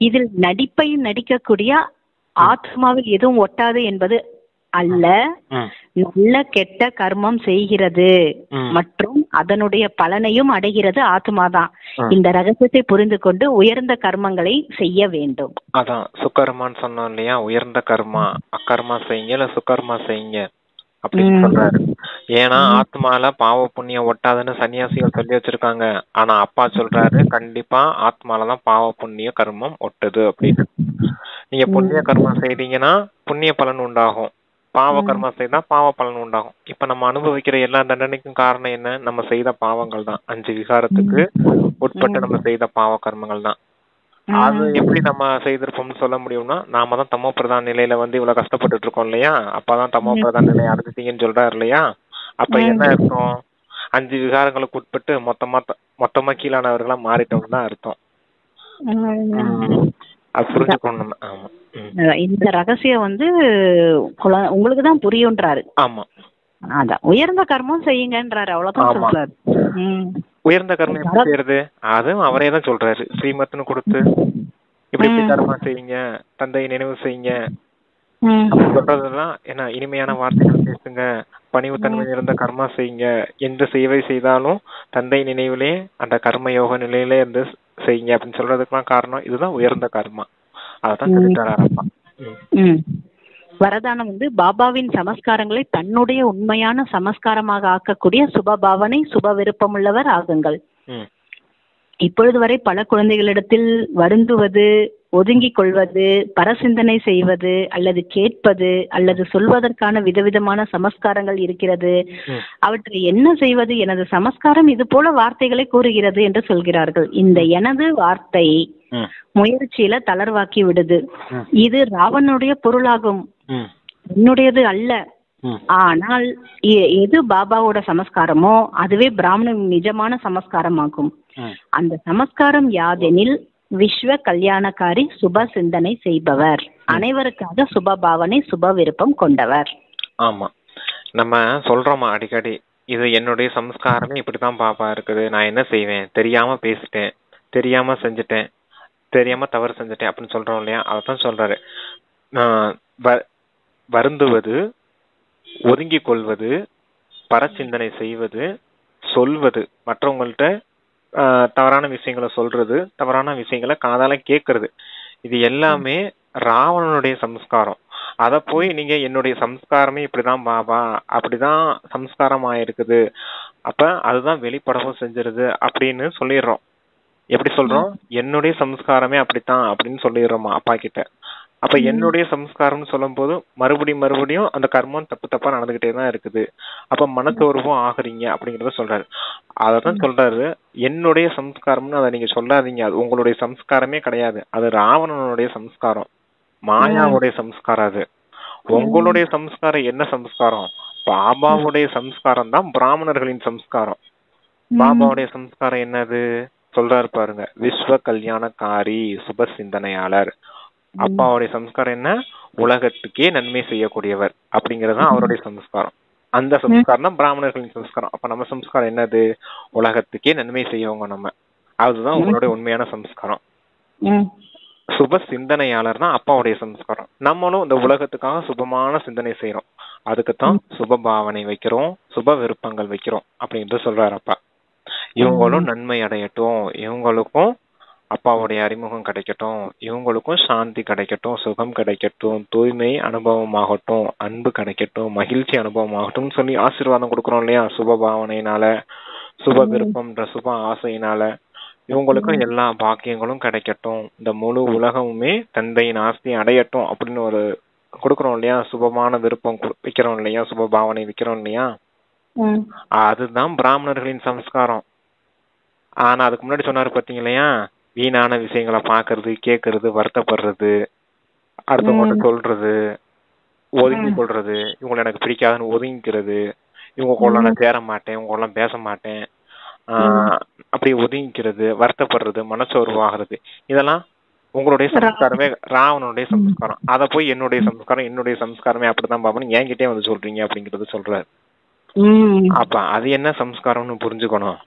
இதில் நடிப்பையும் நடிக்கக்கூடிய ஆத்மாவில் எதுவும் ஒட்டாது என்பது அல்ல, நல்ல கெட்ட கர்மம் செய்கிறது மற்றும் அதனுடைய பலனையும் அடைகிறது ஆத்மாதான். இந்த ரகசியத்தை புரிந்து கொண்டு உயர்ந்த கர்மங்களை செய்ய வேண்டும். அதான் சுகர்மான்னு சொன்னோம் இல்லையா? உயர்ந்த கர்மா, அக்கர்மா செய்யுங்க இல்ல சுகர்மா செய்யுங்க அப்படின்னு சொல்றாரு. ஏன்னா ஆத்மால பாவ புண்ணியம் ஒட்டாதுன்னு சன்னியாசிகள் சொல்லி வச்சிருக்காங்க. ஆனா அப்பா சொல்றாரு கண்டிப்பா ஆத்மாலதான் பாவ புண்ணிய கர்மம் ஒட்டுது அப்படின்னு. நீங்க புண்ணிய கர்மம் செய்தீங்கன்னா புண்ணிய பலன் உண்டாகும், பாவ கர்மம் செய்தா பாவ பலன் உண்டாகும். இப்ப நம்ம அனுபவிக்கிற எல்லா தண்டனைக்கும் காரணம் என்ன? நம்ம செய்த பாவங்கள் தான். 5 விகாரத்துக்கு உட்பட்டு நம்ம செய்த பாவ கர்மங்கள் தான். அது எப்படி நம்ம செய்திருப்போம்னு சொல்ல முடியும்னா, நாம தான் தமோ பிரதான் நிலையில இவ்வளவு கஷ்டப்பட்டு இருக்கோம் இல்லையா? அப்பதான் தமோ பிரதான் நிலையை அடைஞ்சிட்டீங்கன்னு சொல்றாரு இல்லையா? அப்ப என்ன அர்த்தம்? 5 விகாரங்களுக்கு உட்பட்டு மொத்தமா கீழானவர்களா மாறிட்டோம்னு தான் அர்த்தம். புரிஞ்சுக்கணும். ஆமா, இந்த ரகசியம் உங்களுக்கு தான் புரியும்ன்றாரு. ஆமா, அதான் உயர்ந்த கர்மம் செய்யுங்கன்றாரு, அவ்வளவுதான் ஆமா. சொல்றாரு. உயர்ந்த கர்மம் எப்படி செய்யறது? அதுவும் அவரே தான் சொல்றாரு. ஸ்ரீமத்னு கொடுத்து இப்படி இப்படி கர்மா செய்யுங்க, தந்தையை நினைவு செய்யுங்க அப்படி சொல்றதெல்லாம் என்ன, இனிமையான வார்த்தைகள் பேசுங்க, பணிவுத்தன்மை இருந்த கர்மா செய்யுங்க, எந்த சேவை செய்தாலும் தந்தை நினைவிலே அந்த கர்ம யோக நிலையிலே இருந்து செய்யுங்க அப்படின்னு சொல்றதுக்கெல்லாம் காரணம் இதுதான் உயர்ந்த கர்மா. அதான் சொல்லித்தராரப்பா. வரதானம் பாபாவின் சமஸ்காரங்களை தன்னுடைய உண்மையான சமஸ்காரமாக ஆக்கக்கூடிய சுப பாவனை சுப விருப்பமுள்ளவர் ஆகுங்கள். இப்பொழுது வரை பல குழந்தைகளிடத்தில் வருந்துவது, ஒதுங்கிக் கொள்வது, பரசிந்தனை செய்வது, அல்லது கேட்பது, அல்லது சொல்வதற்கான விதவிதமான சமஸ்காரங்கள் இருக்கிறது. அவற்றை என்ன செய்வது? எனது சமஸ்காரம் இது போல வார்த்தைகளை கூறுகிறது என்று சொல்கிறார்கள். இந்த எனது வார்த்தை முயற்சியில தளர்வாக்கி விடுது. இது ராவனுடைய பொருளாகும், என்னுடையது அல்ல. ஆனால் எது பாபாவோட சமஸ்காரமோ அதுவே பிராமணன் நிஜமான சமஸ்காரமாகும். அந்த சமஸ்காரம் யாதெனில் விஸ்வ கல்யாணக்காரி, சுப சிந்தனை செய்பவர், அனைவருக்காக சுப பாவனை சுப விருப்பம் கொண்டவர். ஆமா, நம்ம சொல்றோமா அடிக்கடி, இது என்னுடைய சம்ஸ்காரமே இப்படித்தான் பாப்பா இருக்குது, நான் என்ன செய்வேன், தெரியாம பேசிட்டேன், தெரியாம செஞ்சுட்டேன், தெரியாம தவறு செஞ்சுட்டேன் அப்படின்னு சொல்றோம் இல்லையா? அதான் சொல்றாரு. வருந்துவது, ஒதுங்கிக் கொள்வது, பரசிந்தனை செய்வது, சொல்வது, மற்றவங்கள்ட்ட தவறான விஷயங்களை சொல்றது, தவறான விஷயங்களை காதால கேட்கறது, இது எல்லாமே ராவணனுடைய சம்ஸ்காரம். அத போய் நீங்க என்னுடைய சம்ஸ்காரமே இப்படிதான் பாபா, அப்படிதான் சம்ஸ்காரம் ஆயிருக்குது, அப்ப அதுதான் வெளிப்படவும் செஞ்சிருது அப்படின்னு சொல்லிடுறோம். எப்படி சொல்றோம்? என்னுடைய சம்ஸ்காரமே அப்படித்தான் அப்படின்னு சொல்லிடுறோமா அப்பா கிட்ட. அப்ப என்னுடைய சம்ஸ்காரம்னு சொல்லும் போது மறுபடியும் அந்த கர்மம் தப்பா நடந்துகிட்டே தான் இருக்குது. அப்ப மனசோர்வும் ஆகுறீங்க அப்படிங்கறத சொல்றாரு. அததான் சொல்றாரு, என்னுடைய சம்ஸ்காரம்னு அதை நீங்க சொல்லாதீங்க, அது உங்களுடைய சம்ஸ்காரமே கிடையாது, அது ராவணனுடைய சம்ஸ்காரம், மாயாவுடைய சம்ஸ்காரம். அது உங்களுடைய சம்ஸ்காரம் என்ன சம்ஸ்காரம்? பாபாவுடைய சம்ஸ்காரம் தான் பிராமணர்களின் சம்ஸ்காரம். பாபாவுடைய சம்ஸ்காரம் என்னது சொல்றாரு பாருங்க, விஸ்வ கல்யாணக்காரி, சுப சிந்தனையாளர். அப்பாவுடைய சம்ஸ்காரம் என்ன? உலகத்துக்கே நன்மை செய்யக்கூடியவர் அப்படிங்கறதுதான் அவருடைய சம்ஸ்காரம். அந்த சம்ஸ்காரம் தான் பிராமணர்களின் சம்ஸ்காரம். அப்ப நம்ம சம்ஸ்காரம் என்னது? உலகத்துக்கே நன்மை செய்யவங்க நம்ம, அதுதான் உங்களுடைய உண்மையான சம்ஸ்காரம். சுப சிந்தனையாளர் தான் அப்பாவுடைய சம்ஸ்காரம். நம்மளும் இந்த உலகத்துக்காக சுபமான சிந்தனை செய்யறோம், அதுக்குத்தான் சுப பாவனை வைக்கிறோம், சுப விருப்பங்கள் வைக்கிறோம் அப்படின்ட்டு சொல்றாரு அப்பா. இவங்களும் நன்மை அடையட்டும், இவங்களுக்கும் அப்பாவுடைய அறிமுகம் கிடைக்கட்டும், இவங்களுக்கும் சாந்தி கிடைக்கட்டும், சுகம் கிடைக்கட்டும், தூய்மை அனுபவமாகட்டும், அன்பு கிடைக்கட்டும், மகிழ்ச்சி அனுபவமாகட்டும் சொல்லி ஆசீர்வாதம் கொடுக்கறோம் இல்லையா? சுப பாவனையினால, சுப விருப்பம்ன்ற சுப ஆசையினால இவங்களுக்கும் எல்லா பாக்கியங்களும் கிடைக்கட்டும், இந்த முழு உலகமுமே தந்தையின் ஆஸ்தி அடையட்டும் அப்படின்னு ஒரு கொடுக்கறோம் இல்லையா? சுபமான விருப்பம் வைக்கிறோம் இல்லையா? சுப பாவனை வைக்கிறோம் இல்லையா? அதுதான் பிராமணர்களின் சம்ஸ்காரம். ஆனா அதுக்கு முன்னாடி சொன்னாரு பாத்தீங்க இல்லையா, வீணான விஷயங்களை பாக்குறது, கேட்கறது, வருத்தப்படுறது, அடுத்தவங்க சொல்றது, ஒதுங்கி கொள்றது, இவங்களை எனக்கு பிடிக்காதுன்னு ஒதுங்கிக்கிறது, இவங்க கூட நான் சேர மாட்டேன், இவங்க கூட பேச மாட்டேன், அப்படி ஒதுங்கிக்கிறது, வருத்தப்படுறது, மனசோர்வாகிறது, இதெல்லாம் உங்களுடைய சம்ஸ்காரமே ராவனுடைய சம்ஸ்காரம். அத போய் என்னுடைய சம்ஸ்காரமே அப்படித்தான் பாப்போம் என்கிட்டே வந்து சொல்றீங்க அப்படிங்கறது சொல்றாரு. அப்ப அது என்ன சம்ஸ்காரம்னு புரிஞ்சுக்கணும்,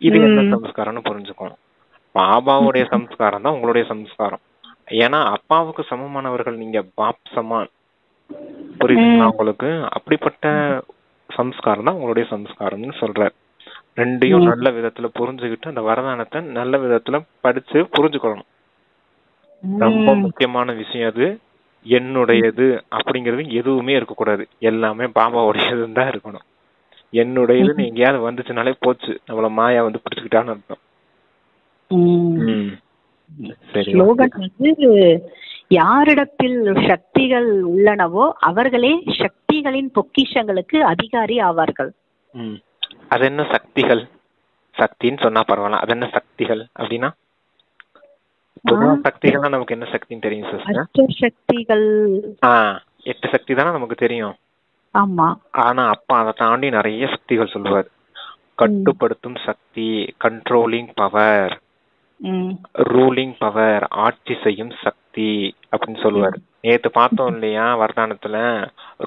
இது என்ன சம்ஸ்காரம்னு புரிஞ்சுக்கணும். பாபாவுடைய சம்ஸ்காரம் தான் உங்களுடைய சம்ஸ்காரம். ஏன்னா அப்பாவுக்கு சமமானவர்கள் நீங்க, பாப் சமான், புரியுதுங்களா உங்களுக்கு? அப்படிப்பட்ட சம்ஸ்காரம் தான் உங்களுடைய சம்ஸ்காரம்னு சொல்றாரு. ரெண்டையும் நல்ல விதத்துல புரிஞ்சுக்கிட்டு அந்த வரதானத்தை நல்ல விதத்துல படிச்சு புரிஞ்சுக்கணும். ரொம்ப முக்கியமான விஷயம் அது. என்னுடையது அப்படிங்கிறது எதுவுமே இருக்கக்கூடாது, எல்லாமே பாபாவுடையதுன்னு தான் இருக்கணும். என்னுடையதுன்னு எங்கேயாவது வந்துச்சுனாலே போச்சு, நம்மள மாயா வந்து பிடிச்சுக்கிட்டான்னு அர்த்தம். யாரிடத்தில் சக்திகள் உள்ளனவோ அவர்களே சக்திகளின் பொக்கிஷங்களுக்கு அதிகாரி ஆவார்கள். அது என்ன சக்திகள்? சக்தின்னு சொன்னா பரவாயில்ல, அது என்ன சக்திகள் அப்படின்னா? சக்திகள்னா நமக்கு என்ன சக்தின்னு தெரியும் சிஸ்டர்? சக்திகள் 8 சக்தி தானே நமக்கு தெரியும். ஆமா. ஆனா அப்பா அதை தாண்டி நிறைய சக்திகள் சொல்லுவார். கட்டுப்படுத்தும் சக்தி, கண்ட்ரோலிங் பவர், ரூலிங் பவர், ஆட்சி செய்யும் சக்தி, சக்தி அப்படின்னு சொல்லுவாரு. நேத்து பார்த்தோம் இல்லையா வர்தானத்துல,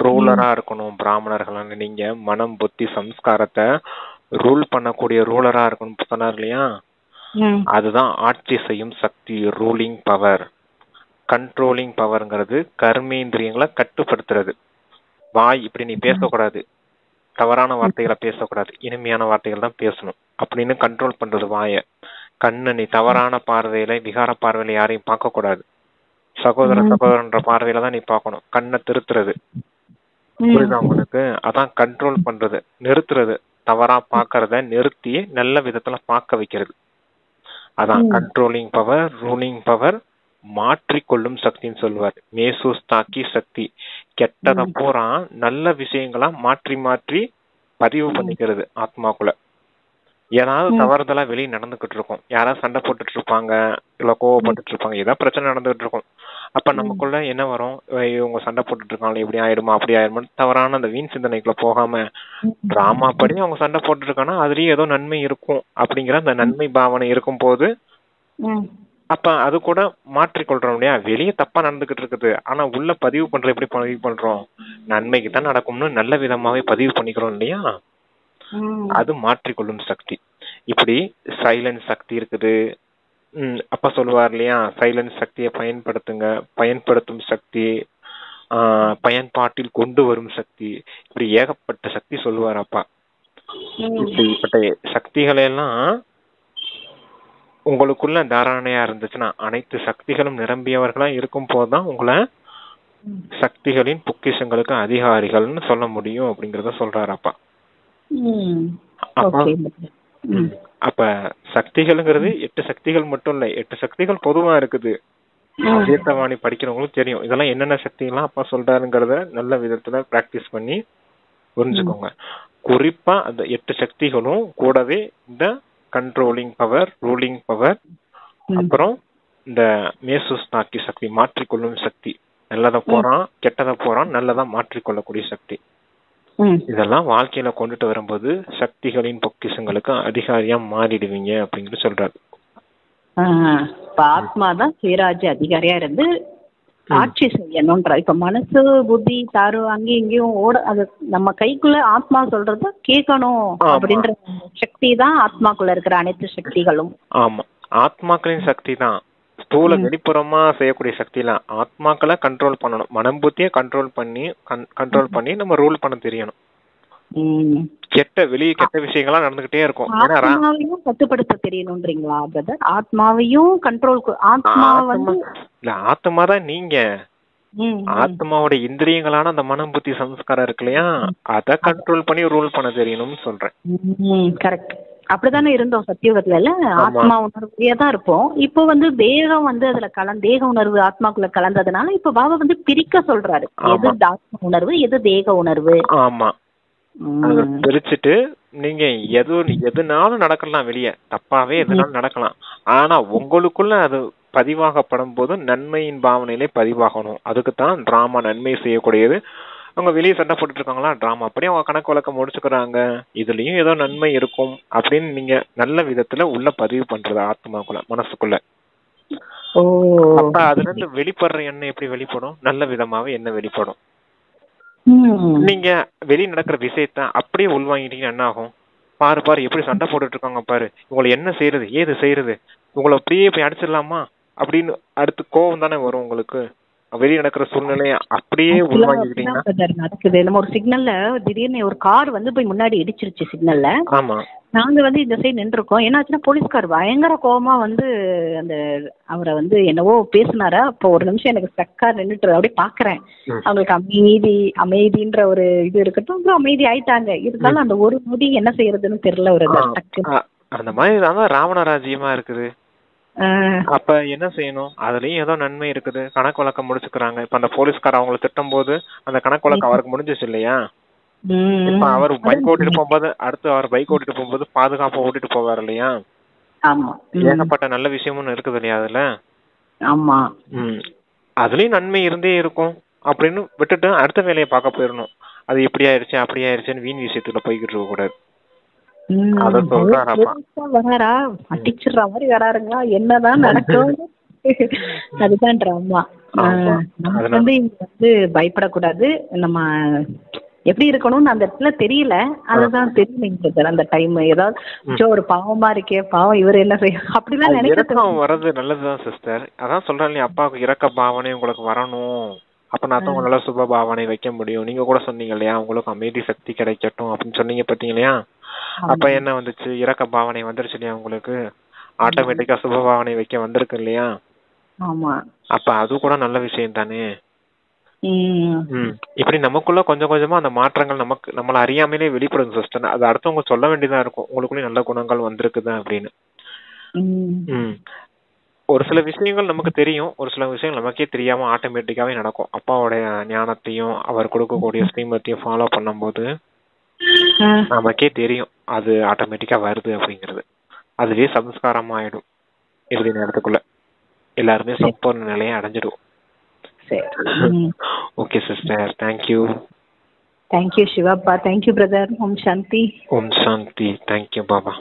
ரூலரா இருக்கணும் பிராமணர்கள், நீங்க மனம் புத்தி சம்ஸ்காரத்தை ரூல் பண்ணக்கூடிய ரூலரா இருக்கணும் சொன்னார் இல்லையா. அதுதான் ஆட்சி செய்யும் சக்தி, ரூலிங் பவர். கண்ட்ரோலிங் பவர்ங்கிறது கர்மேந்திரியங்களை கட்டுப்படுத்துறது. வாய் இப்படி நீ பேசக்கூடாது, தவறான வார்த்தைகளை பேசக்கூடாது, இனிமையான வார்த்தைகள் தான் பேசணும் அப்படின்னு கண்ட்ரோல் பண்றது வாய. கண்ணு நீ தவறான பார்வையில விகார பார்வையில யாரையும் பார்க்க கூடாது, சகோதரன்ற பார்வையில தான் நீ பார்க்கணும். கண்ணை திருத்துறது, புரியுதா உங்களுக்கு? அதான் கண்ட்ரோல் பண்றது, நிறுத்துறது. தவறா பாக்குறத நிறுத்தி நல்ல விதத்துல பார்க்க வைக்கிறது. அதான் கண்ட்ரோலிங் பவர், ரூலிங் பவர், மாற்றிக்கொள்ளும் சக்தின்னு சொல்லுவார். மேசுஸ்தாக்கி சக்தி, கெட்டத பூரா நல்ல விஷயங்களா மாற்றி மாற்றி பதிவு பண்ணிக்கிறது ஆத்மாக்குள்ள. ஏதாவது தவறுதலா வெளியே நடந்துகிட்டு இருக்கும், யாராவது சண்டை போட்டுட்டு இருப்பாங்க, இல்ல கோவப்பட்டு இருப்பாங்க, ஏதாவது பிரச்சனை நடந்துகிட்டு இருக்கும். அப்ப நமக்குள்ள என்ன வரும், இவங்க சண்டை போட்டுட்டு இருக்காங்க, இப்படி ஆயிடுமா அப்படி ஆயிடுமா, தவறான அந்த வீண் சிந்தனைக்குள்ள போகாம டிராமா படி அவங்க சண்டை போட்டு இருக்காங்கன்னா அதுலயும் ஏதோ நன்மை இருக்கும் அப்படிங்கிற அந்த நன்மை பாவனை இருக்கும் போது அப்ப அது கூட மாற்றிக்கொள்றோம் இல்லையா. வெளியே தப்பா நடந்துகிட்டு இருக்குது, ஆனா உள்ள பதிவு பண்ற எப்படி பதிவு பண்றோம், நன்மைக்கு தான் நடக்கும்னு நல்ல விதமாவே பதிவு பண்ணிக்கிறோம் இல்லையா. அது மாற்றிக்கொள்ளும் சக்தி. இப்படி சைலன்ஸ் சக்தி இருக்குது. அப்பா சொல்லுவார் இல்லையா, சைலன்ஸ் சக்தியை பயன்படுத்துங்க, பயன்படுத்தும் சக்தி, பயன்பாட்டில் கொண்டு வரும் சக்தி, இப்படி ஏகப்பட்ட சக்தி சொல்லுவார் அப்பா. இப்படிப்பட்ட சக்திகளை எல்லாம் உங்களுக்குள்ள தாராணையா இருந்துச்சுன்னா, அனைத்து சக்திகளும் நிரம்பியவர்களா இருக்கும் போதுதான் உங்களை சக்திகளின் பொக்கிஷங்களுக்கு அதிகாரிகள்னு சொல்ல முடியும் அப்படிங்கறத சொல்றாரு அப்பா. அப்ப சக்திகள்ங்கிறது 8 சக்திகள் மட்டும் இல்ல, 8 சக்திகள் பொதுவா இருக்குது. தீர்த்தவாணி படிக்கிறவங்களுக்கு தெரியும் இதெல்லாம் என்னென்ன சக்திகள்லாம் அப்பா சொல்றாருங்கிறத நல்ல விதத்துல பிராக்டிஸ் பண்ணி புரிஞ்சுக்கோங்க. குறிப்பா அந்த 8 சக்திகளும் கூடவே இந்த கண்ட்ரோலிங் பவர், ரூலிங் பவர், அப்புறம் இந்த மேசுஸ்தாக்கி சக்தி, மாற்றிக்கொள்ளும் சக்தி, நல்லதை போறான் கெட்டதை போறான் நல்லதா மாற்றிக்கொள்ளக்கூடிய சக்தி, இதெல்லாம் வாழ்க்கையில கொண்டுட்டு வரும்போது சக்திகளின் பொக்கிஷங்களுக்கு அதிகாரியா மாறிடுவீங்க அப்படின்னு சொல்றாரு. ஆத்மாதான் சுயராஜ்ய அதிகாரியா இருந்து ஆட்சி செய்யணும்ன்ற. இப்ப மனசு புத்தி தாரு அங்கேயும் இங்கேயும் ஓட, அது நம்ம கைக்குள்ள ஆத்மா சொல்றத கேட்கணும் அப்படின்ற சக்தி தான் ஆத்மாக்குள்ள இருக்கிற அனைத்து சக்திகளும். ஆமா, ஆத்மாக்களின் சக்தி தான். ஸ்தூல வெளிப்புறமா செய்யக்கூடிய சக்தி இல்ல, ஆத்மாக்களை கண்ட்ரோல் பண்ணணும். மனம் புத்தியை கண்ட்ரோல் பண்ணி நம்ம ரூல் பண்ண தெரியணும். வெளியே கெட்ட விஷயங்கள்லாம் நடந்துகிட்டே இருக்கும். ஆத்மாவையும் கட்டுப்படுத்த தெரியணும்ன்றீங்களா பிரதர்? ஆத்மாவையும் கண்ட்ரோல், ஆத்மா தான் நீங்க. ஆத்மாவோட இந்திரியங்களான அந்த மனம் புத்தி சம்ஸ்காரம் இருக்கு இல்லையா, அத கண்ட்ரோல் பண்ணி ரூல் பண்ண தெரியணும்னு சொல்றேன். கரெக்ட். அப்படித்தானே இருந்தோம் சத்தியுகத்துல, இல்ல? ஆத்மா உணர்வுலயே தான் இருப்போம். இப்போ தேகம் அதுல தேக உணர்வு ஆத்மாக்குள்ள கலந்ததுனால இப்ப பாபா பிரிக்க சொல்றாரு, எது ஆத்மா உணர்வு எது தேக உணர்வு. ஆமா, பிரிச்சுட்டு நீங்க எதுனாலும் நடக்கலாம், வெளியே தப்பாவே எதுனாலும் நடக்கலாம், ஆனா உங்களுக்குள்ள அது பதிவாகப்படும் போது நன்மையின் பாவனையிலே பதிவாகணும். அதுக்குத்தான் டிராமா நன்மை செய்யக்கூடியது. அவங்க வெளியே சண்டை போட்டுட்டு இருக்காங்களா, டிராமா அப்படி அவங்க கணக்கு வழக்கம் முடிச்சுக்கிறாங்க, இதுலயும் ஏதோ நன்மை இருக்கும் அப்படின்னு நீங்க நல்ல விதத்துல உள்ள பதிவு பண்றது ஆத்மாக்குள்ள மனசுக்குள்ள. அப்ப அதுல இருந்து வெளிப்படுற எண்ணம் எப்படி வெளிப்படும், நல்ல விதமாவே என்ன வெளிப்படும். நீங்க வெளியே நடக்கிற விஷயத்த அப்படியே உள்வாங்கிட்டீங்கன்னா என்ன ஆகும், பாரு எப்படி சண்டை போட்டுட்டு இருக்காங்க பாரு, உங்களை என்ன செய்யறது ஏது செய்யறது, உங்களை அப்படியே போய் அடிச்சிடலாமா அப்படின்னு அடுத்து கோபம் தானே வரும் உங்களுக்கு. வெளியே நடக்கிற சூழ்நிலையை அப்படியே உள்வாங்கிட்டீங்கன்னா நடக்குது. நம்ம ஒரு சிக்னல்ல திடீர்னு ஒரு கார் போய் முன்னாடி இடிச்சிருச்சு சிக்னல்ல. ஆமா, நாங்க இந்த சைடு நின்றுருக்கோம். என்னாச்சுன்னா போலீஸ்கார் பயங்கர கோபமா அந்த அவரை என்னவோ பேசினாரா. அப்போ ஒரு நிமிஷம் எனக்கு ஸ்டக்கா நின்றுட்டு அப்படியே பாக்குறேன். அவங்களுக்கு அமைதின்ற ஒரு இது இருக்கட்டும், அப்புறம் அமைதி ஆயிட்டாங்க. இருந்தாலும் அந்த ஒரு நொடி என்ன செய்யறதுன்னு தெரியல. ஒரு அந்த மாதிரி தான் ராவண ராஜ்யமா இருக்குது. அப்ப என்ன செய்யணும், அதுலயும் ஏதோ நன்மை இருக்குது, கணக்கு வழக்கம் முடிச்சுக்கிறாங்க. இப்ப அந்த போலீஸ்கார அவங்களை திட்டும் போது அந்த கணக்கு வழக்கம் அவருக்கு முடிஞ்சிச்சு இல்லையா. இப்ப அவர் பைக் ஓட்டிட்டு போகும்போது பாதுகாப்பா ஓட்டிட்டு போவார் இல்லையா. ஏகப்பட்ட நல்ல விஷயமும் இருக்குது இல்லையா அதுல. ஆமா, அதுலயும் நன்மை இருந்தே இருக்கும் அப்படின்னு விட்டுட்டு அடுத்த வேலையை பார்க்க போயிடணும். அது எப்படி ஆயிடுச்சு அப்படி ஆயிடுச்சுன்னு வீண் விஷயத்துல போய்கிட்டு இருக்க கூடாது. வராரா அடிச்சிடுற மாதிரி வராருங்களா, என்னதான் நடக்கும் அதுதான் ட்ராமா. ஆமா. நமக்கு அதனால வந்து இங்க வந்து பயப்படக்கூடாது. நம்ம எப்படி இருக்கணும்னு அந்த இடத்துல தெரியல. அதுதான் தெரியலைங்க சார் அந்த டைம். ஏதாவது ஒரு பாவமா இருக்கே, பாவம் இவர் என்ன செய்ய அப்படிலாம் நினைக்க இரக்கம் வர்றது நல்லதுதான் சிஸ்டர். அதான் சொல்றேன் இல்லையா, அப்பாவுக்கு இரக்க பாவனை உங்களுக்கு வரணும். அப்ப நான் உங்களால சுப பாவனை வைக்க முடியும். நீங்க கூட சொன்னீங்க இல்லையா, உங்களுக்கு அமைதி சக்தி கிடைக்கட்டும் அப்படின்னு சொன்னீங்க பாத்தீங்க இல்லையா. அப்ப என்ன வந்துச்சு, இரக்க பாவனை வந்துருச்சு இல்லையா உங்களுக்கு. ஆட்டோமேட்டிக்கா சுப பாவனை வைக்க வந்திருக்கு இல்லையா. ஆமா. அப்ப அது கூட நல்ல விஷயம் தானே. இப்படி நமக்குள்ள கொஞ்சம் கொஞ்சமா அந்த மாற்றங்கள் நமக்கு நம்மள அறியாமலே வெளிப்படுங்க சிஸ்டர். அது அடுத்தவங்க சொல்ல வேண்டியதா இருக்கும், உங்களுக்குள்ளே நல்ல குணங்கள் வந்திருக்குது அப்படின்னு. ஒரு சில விஷயங்கள் நமக்கு தெரியும், ஒரு சில விஷயங்கள் நமக்கே தெரியாம ஆட்டோமேட்டிக்காவே நடக்கும். அப்பாவோட ஞானத்தையும் அவர் கொடுக்கக்கூடிய ஸ்ரீமத்தையும் ஃபாலோ பண்ணும்போது நமக்கே தெரியும் அது ஆட்டோமேட்டிக்கா வருது அப்படிங்கிறது. அதுவே சம்ஸ்காரம் ஆயிடும். இறுதி நேரத்துக்குள்ள எல்லாருமே சம்பூர்ண நிலையை அடைஞ்சிடுவோம். Okay sister, thank you. தேங்க்யூ சிவாப்பா. Thank you brother. ஓம் சாந்தி. ஓம் சாந்தி. தேங்க்யூ பாபா.